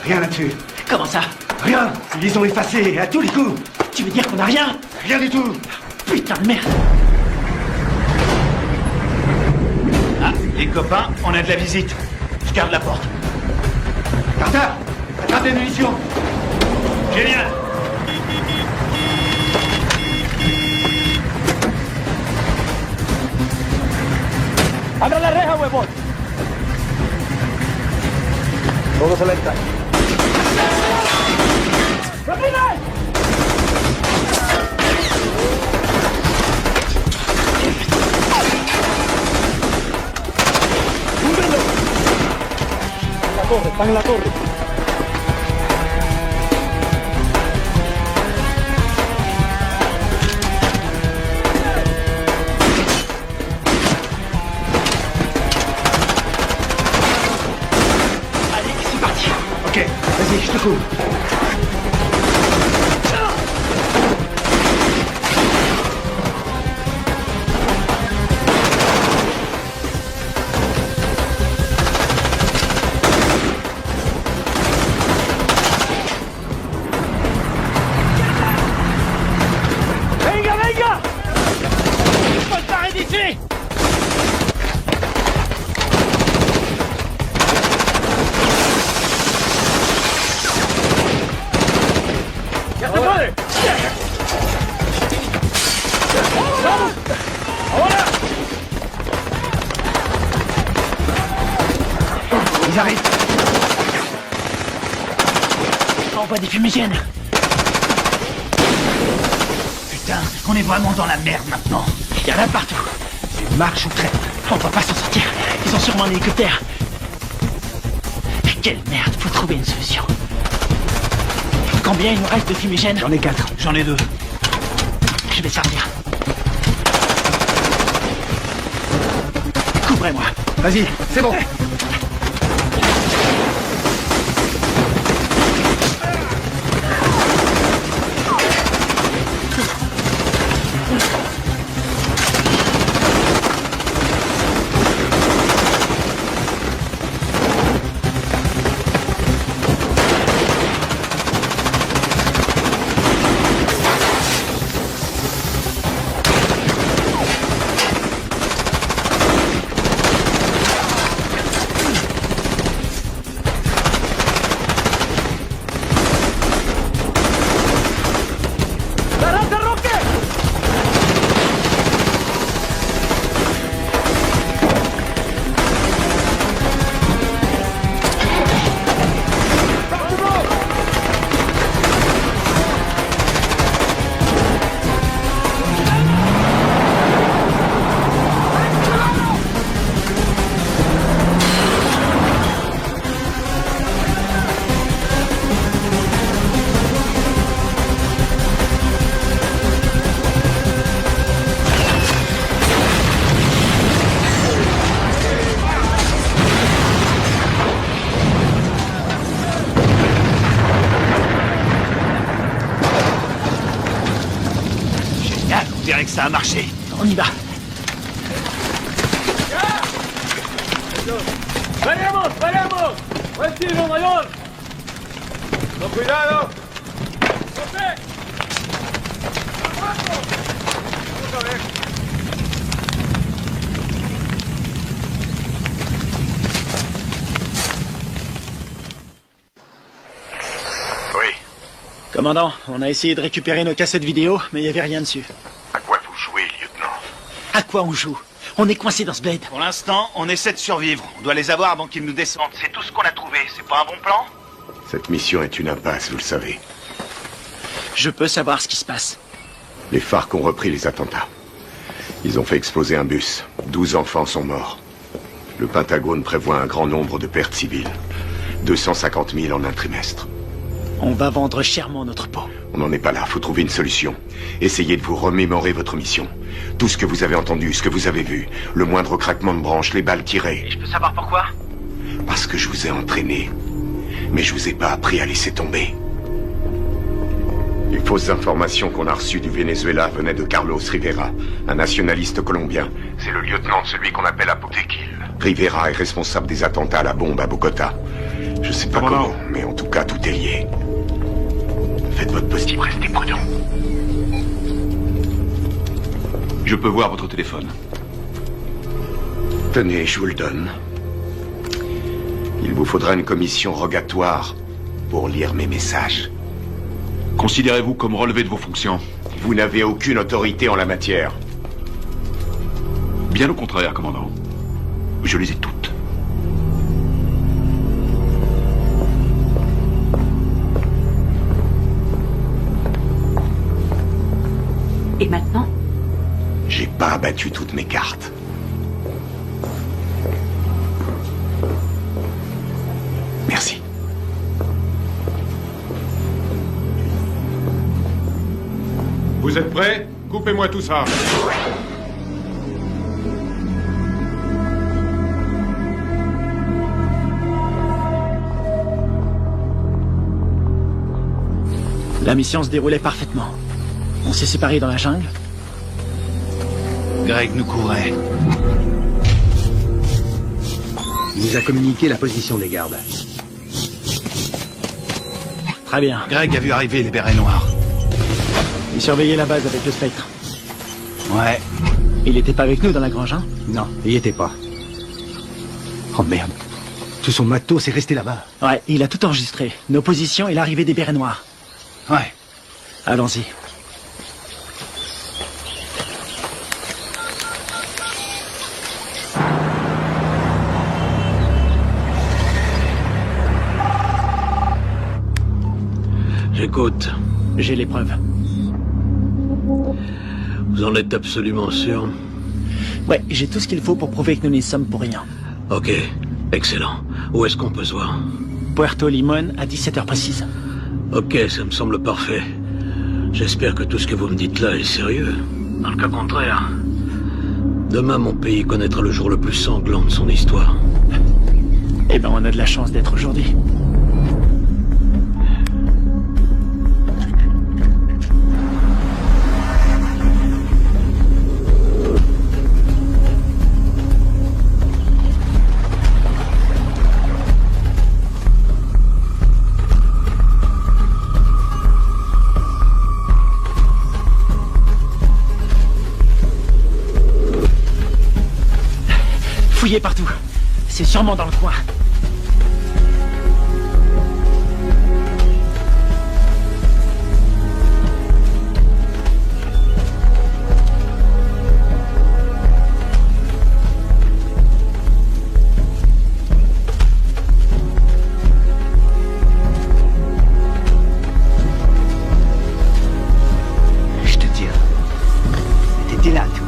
Rien là-dessus. Comment ça? Rien. Ils les ont effacés à tous les coups. Tu veux dire qu'on a rien? Rien du tout. Putain de merde. Ah, les copains, on a de la visite. Je garde la porte. Carter, attrape des munitions. Génial. ¡Abra la reja, huevón! Todo se le está. ¡Rápido! ¡Húndelo! La torre, están en la torre. Ok, vas-y, je te couvre. ¡Venga, venga! Faut te barrer d'ici! ¡Ya se puede! ¡Vamos! ¡Ahora! Ils arrivent. Envoie des fumigènes. Putain, on est vraiment dans la merde maintenant. Il y en a partout. C'est marche ou traite. On va pas s'en sortir. Ils ont sûrement un hélicoptère. Quelle merde, faut trouver une solution. Combien il nous reste de fumigènes? J'en ai 4. J'en ai 2. Je vais servir. Couvrez-moi. Vas-y, c'est bon. On dirait que ça a marché. On y va. ¡Venimos, venimos! ¡Buen tiro, mayor! ¡Con cuidado! ¡José! ¡Vamos a ver! Oui. Commandant, on a essayé de récupérer nos cassettes vidéo, mais il n'y avait rien dessus. À quoi vous jouez, lieutenant? À quoi on joue? On est coincé dans ce bled. Pour l'instant, on essaie de survivre. On doit les avoir avant qu'ils nous descendent. C'est tout ce qu'on a trouvé. C'est pas un bon plan? Cette mission est une impasse, vous le savez. Je peux savoir ce qui se passe. Les FARC ont repris les attentats. Ils ont fait exploser un bus. 12 enfants sont morts. Le Pentagone prévoit un grand nombre de pertes civiles. 250 000 en un trimestre. On va vendre chèrement notre peau. On n'en est pas là, faut trouver une solution. Essayez de vous remémorer votre mission. Tout ce que vous avez entendu, ce que vous avez vu, le moindre craquement de branche, les balles tirées. Je peux savoir pourquoi? Parce que je vous ai entraîné. Mais je vous ai pas appris à laisser tomber. Les fausses informations qu'on a reçues du Venezuela venaient de Carlos Rivera, un nationaliste colombien. C'est le lieutenant de celui qu'on appelle Apotequil. Rivera est responsable des attentats à la bombe à Bogota. Je sais pas comment, mais en tout cas, tout est lié. Faites votre possible, restez prudent. Je peux voir votre téléphone. Tenez, je vous le donne. Il vous faudra une commission rogatoire pour lire mes messages. Considérez-vous comme relevé de vos fonctions? Vous n'avez aucune autorité en la matière. Bien au contraire, commandant. Je les ai toutes. Et maintenant? J'ai pas abattu toutes mes cartes. Merci. Vous êtes prêts? Coupez-moi tout ça. La mission se déroulait parfaitement. On s'est séparés dans la jungle. Greg nous courait. Il nous a communiqué la position des gardes. Très bien. Greg a vu arriver les bérets noirs. Il surveillait la base avec le spectre. Ouais. Il était pas avec nous dans la grange, hein? Non, il y était pas. Oh merde. Tout son matos est resté là-bas. Ouais, il a tout enregistré. Nos positions et l'arrivée des bérets noirs. Ouais. Allons-y. J'écoute. J'ai les preuves. Vous en êtes absolument sûr? Ouais, j'ai tout ce qu'il faut pour prouver que nous n'y sommes pour rien. Ok, excellent. Où est-ce qu'on peut se voir? Puerto Limón à 17h précise. Ok, ça me semble parfait. J'espère que tout ce que vous me dites là est sérieux. Dans le cas contraire, demain mon pays connaîtra le jour le plus sanglant de son histoire. Eh ben, on a de la chance d'être aujourd'hui. Fouillez partout. C'est sûrement dans le coin. Je te dis, t'étais là, toi.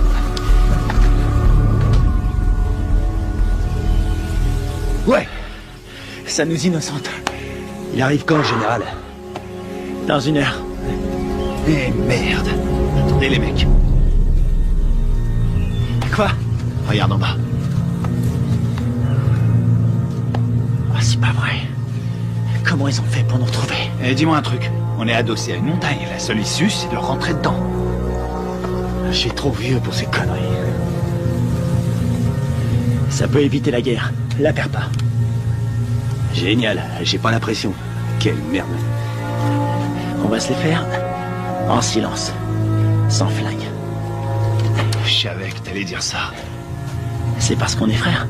Ouais. Ça nous innocente. Il arrive quand, général? Dans 1 heure. Eh merde. Attendez les mecs. Quoi? Regarde en bas. Ah, c'est pas vrai. Comment ils ont fait pour nous retrouver? Eh, dis-moi un truc. On est adossé à une montagne. La seule issue, c'est de rentrer dedans. Je suis trop vieux pour ces conneries. Ça peut éviter la guerre. La perds pas. Génial, j'ai pas l'impression. Quelle merde. On va se les faire en silence. Sans flingue. Je savais que t'allais dire ça. C'est parce qu'on est frères.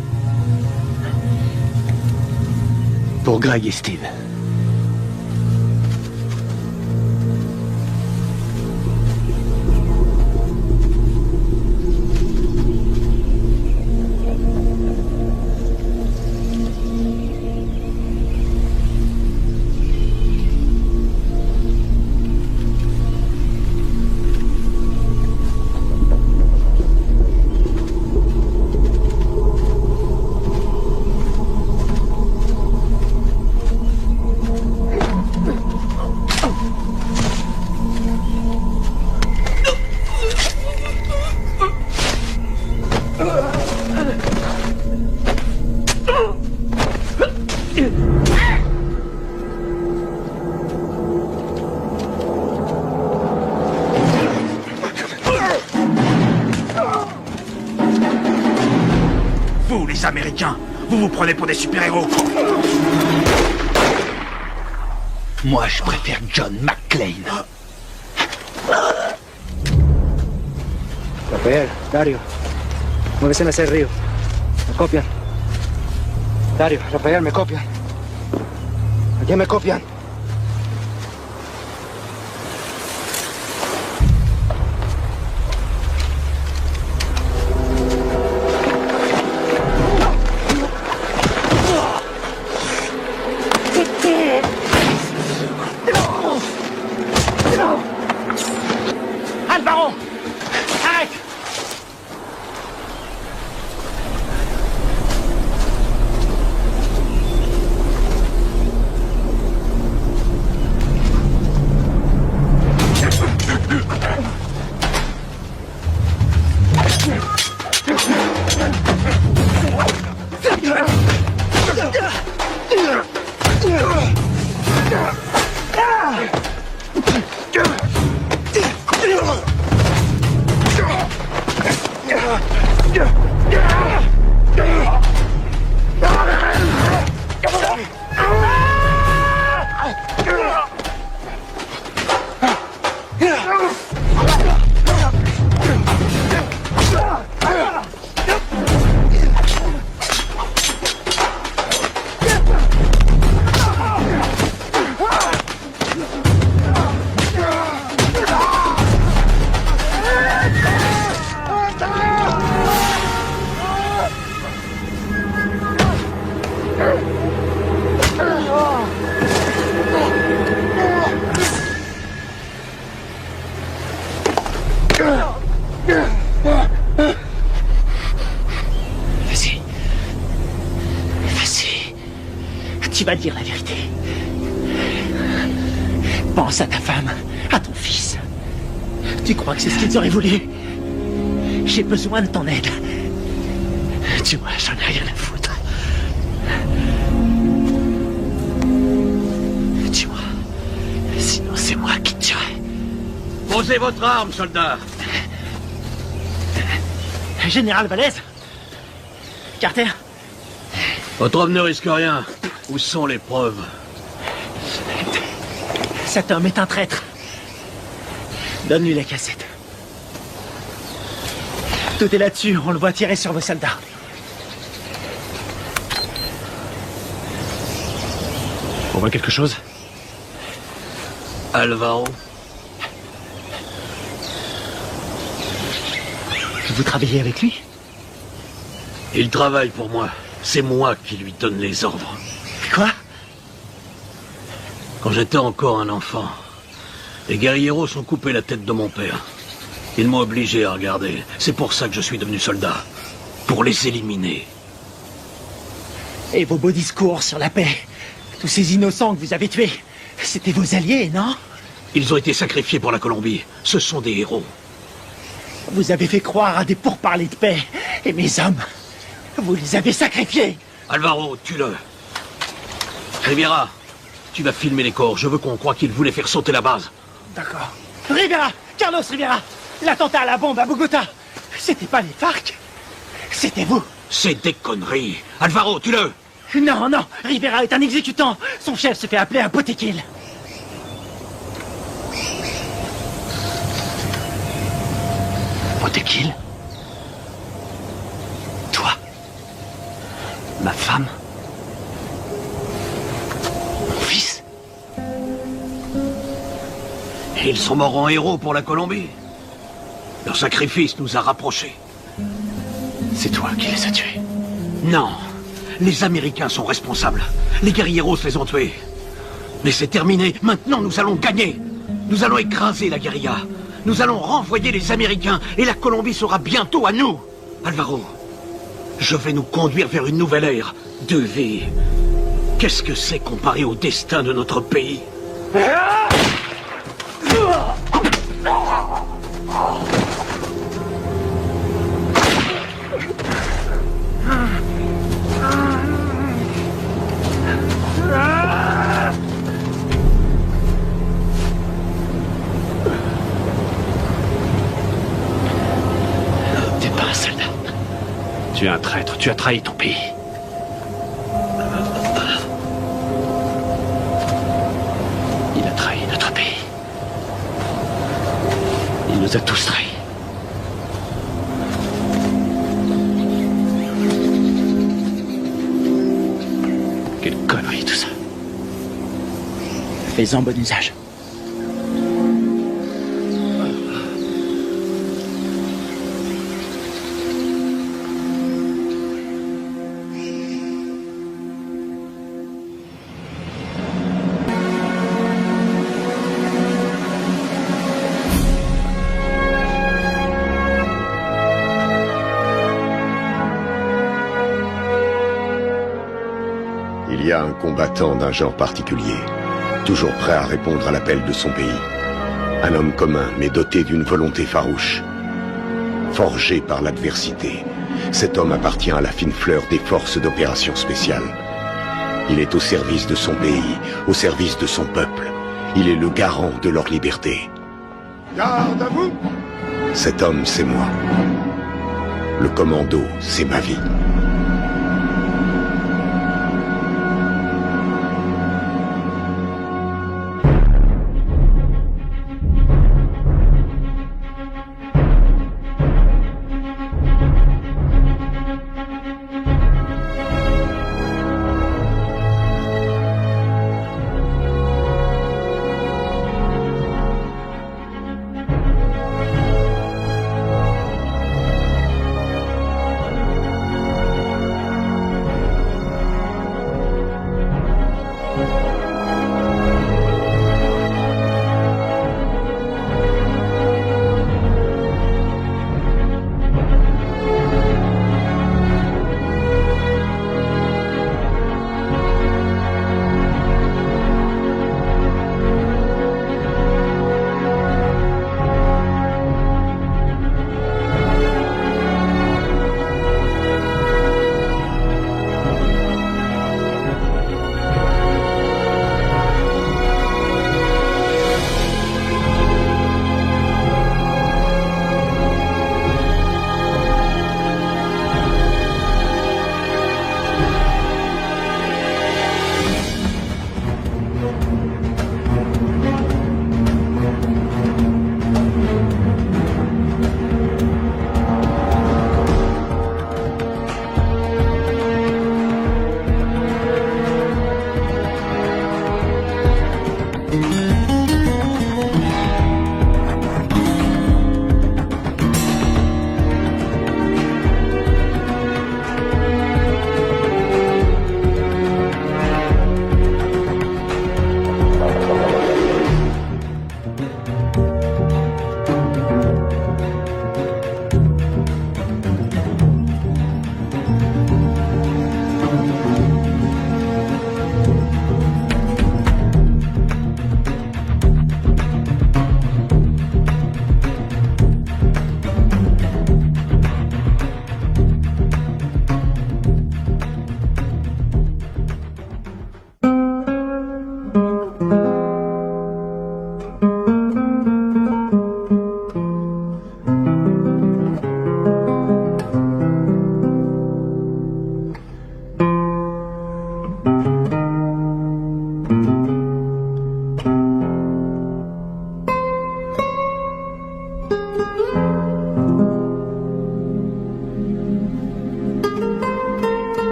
Pour Greg et Steve. vous, les Américains. Vous vous prenez pour des super-héros. Moi, je préfère John McClane. Rafael, Dario, muévese hacia el río. Me copian. Dario, Rafael, me copian. Allá me copian. Alvaro! Arrête! Tu vas dire la vérité. Pense à ta femme, à ton fils. Tu crois que c'est ce qu'ils auraient voulu? J'ai besoin de ton aide. Tu vois, j'en ai rien à foutre. Tu vois, sinon c'est moi qui te tuerai. Posez votre arme, soldat. Général Valdez. Carter. Votre homme ne risque rien. Où sont les preuves? Cet homme est un traître. Donne-lui la cassette. Tout est là-dessus, on le voit tirer sur vos soldats. On voit quelque chose? Alvaro. Vous travaillez avec lui? Il travaille pour moi. C'est moi qui lui donne les ordres. Quoi? Quand j'étais encore un enfant, les guerrieros ont coupé la tête de mon père. Ils m'ont obligé à regarder. C'est pour ça que je suis devenu soldat. Pour les éliminer. Et vos beaux discours sur la paix, tous ces innocents que vous avez tués, c'était vos alliés, non? Ils ont été sacrifiés pour la Colombie. Ce sont des héros. Vous avez fait croire à des pourparlers de paix. Et mes hommes, vous les avez sacrifiés. Alvaro, tue-le. Rivera, tu vas filmer les corps. Je veux qu'on croie qu'ils voulaient faire sauter la base. D'accord. Rivera, Carlos Rivera, l'attentat à la bombe à Bogota, c'était pas les FARC, c'était vous. C'est des conneries. Alvaro, tue-le. Non, non, Rivera est un exécutant. Son chef se fait appeler un Botequil. Botequil? Toi? Ma femme? Mon fils? Et ils sont morts en héros pour la Colombie. Leur sacrifice nous a rapprochés. C'est toi qui les as tués? Non. Les Américains sont responsables. Les guerrieros les ont tués. Mais c'est terminé. Maintenant, nous allons gagner. Nous allons écraser la guérilla. Nous allons renvoyer les Américains et la Colombie sera bientôt à nous. Alvaro, je vais nous conduire vers une nouvelle ère de vie. Qu'est-ce que c'est comparé au destin de notre pays? T'es pas un soldat. Tu es un traître, tu as trahi ton pays. Il a trahi notre pays. Il nous a tous trahis. Quelle connerie tout ça. Fais-en bon usage. Il y a un combattant d'un genre particulier, toujours prêt à répondre à l'appel de son pays. Un homme commun, mais doté d'une volonté farouche. Forgé par l'adversité, cet homme appartient à la fine fleur des forces d'opération spéciales. Il est au service de son pays, au service de son peuple. Il est le garant de leur liberté. Garde à vous! Cet homme, c'est moi. Le commando, c'est ma vie.